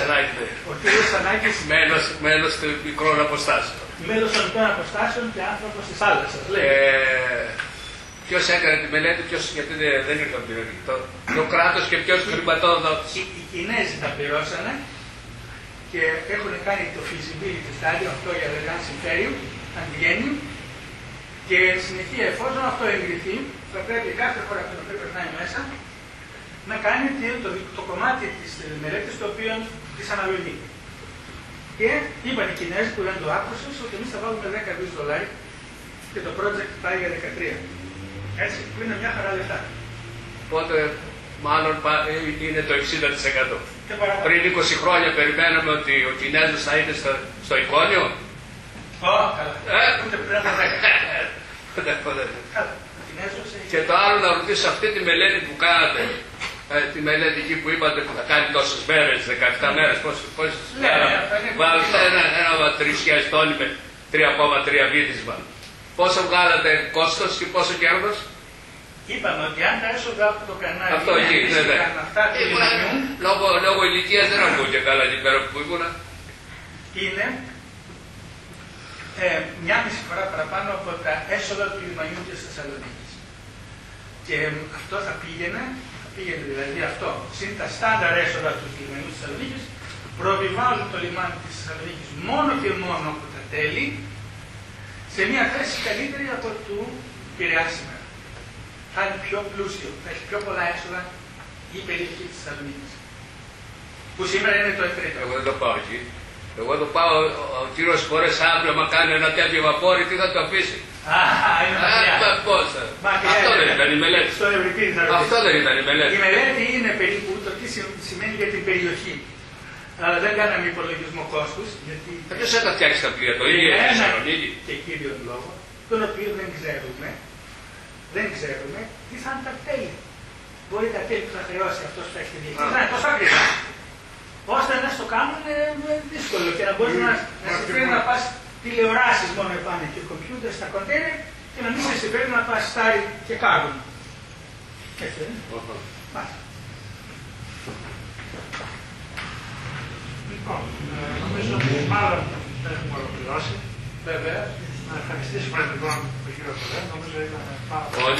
Speaker 1: Ο κύριος Σανάκης.
Speaker 10: Μέλος των μικρών αποστάσεων.
Speaker 1: Μέλος των μικρών αποστάσεων και άνθρωπος της θάλασσας.
Speaker 10: Ποιος έκανε τη μελέτη, γιατί δεν ήρθαν πληρωθεί. Το κράτος και ποιος χρηματοδότησε.
Speaker 1: Οι Κινέζοι τα πληρώσανε και έχουν κάνει το feasibility study, αυτό για εργάνες συμφέρειου, αν βγαίνει. Και συνεχεία, εφόσον αυτό εγκριθεί, θα πρέπει κάθε χώρα που περνάει μέσα να κάνει το κομμάτι της μελέτης το οποίο της αναλογεί. Και είπαν οι Κινέζοι που δεν το άκουσαν ότι εμείς θα βάλουμε $10 δις και το project πάει για 13. Έτσι, που είναι μια χαρά λεφτά.
Speaker 10: Οπότε, μάλλον είναι το 60%. Πριν 20 χρόνια περιμέναμε ότι ο Κινέζος θα είναι στο εικόνιο.
Speaker 1: Καλά. Ούτε πριν από 10.
Speaker 10: Και το άλλο να ρωτήσω, αυτή τη μελέτη που κάνατε, τη μελέτη εκεί που είπατε που θα κάνει τόσες μέρες, 17 μέρες, πόσες βάλετε ένα 3.000 τόνοι με 3,3 βύθισμα. Πόσο βγάλατε κόστος και πόσο κέρδος?
Speaker 1: Είπαμε ότι αν τα έσοδα από το κανάλι
Speaker 10: αυτό
Speaker 1: είναι αυτά του λιμανιού,
Speaker 10: λόγω ηλικίας δεν ακούω και καλά εκεί πέρα που ήμουνα.
Speaker 1: Είναι 1,5 φορά παραπάνω από τα έσοδα του λιμανιού της Θεσσαλονίκης. Και αυτό θα πήγαινε δηλαδή αυτό, συν τα στάνταρ έσοδα του λιμανιού της Θεσσαλονίκης, προβιβάζουν το λιμάνι της Θεσσαλονίκης μόνο και μόνο από τα τέλη, σε μια θέση καλύτερη από του Πειραιά σήμερα. Θα είναι πιο πλούσιο, θα έχει πιο πολλά έσοδα η περιοχή της Θεσσαλονίκης. Που σήμερα είναι το τρίτο.
Speaker 10: Εγώ δεν το πάω εκεί. Εγώ το πάω, ο κύριος Κορές αύριο μα κάνει ένα τέτοιο βαπόρι, τι θα το αφήσει?
Speaker 1: Είναι μακριά.
Speaker 10: Πώς θα. Αυτό δεν ήταν η μελέτη. Αυτό δεν ήταν η μελέτη.
Speaker 1: Η μελέτη είναι περίπου το τι σημαίνει για την περιοχή. Αλλά δεν κάναμε υπολογισμό κόστους, γιατί...
Speaker 10: Ποιος θα τα φτιάξει τα πλοία, το ίδιο η Θεσσαλονίκη?
Speaker 1: Και κύριο λόγο, τον οποίο δεν ξέρουμε τι θα είναι τα τέλη. Μπορεί τα τέλη που θα χρεώσει αυτός που θα έχει τη διοίκηση να είναι τόσο ακριβά, ώστε να στο κάνουν δύσκολο και να μπορεί να συμφέρει να πας τηλεοράσεις μόνο επάνω και κομπιούτερ στα κοντέινερ και να μην σε συμφέρει να πας στάρι και κάρβουν. Έτσι δεν είναι? Μάλιστα.
Speaker 4: Λοιπόν, νομίζω ότι μάλλον έχουμε ολοκληρώσει.
Speaker 1: Βέβαια.
Speaker 4: Να ευχαριστήσουμε λοιπόν τον κύριο Κορέ, νομίζω ήταν πάρα πολύ.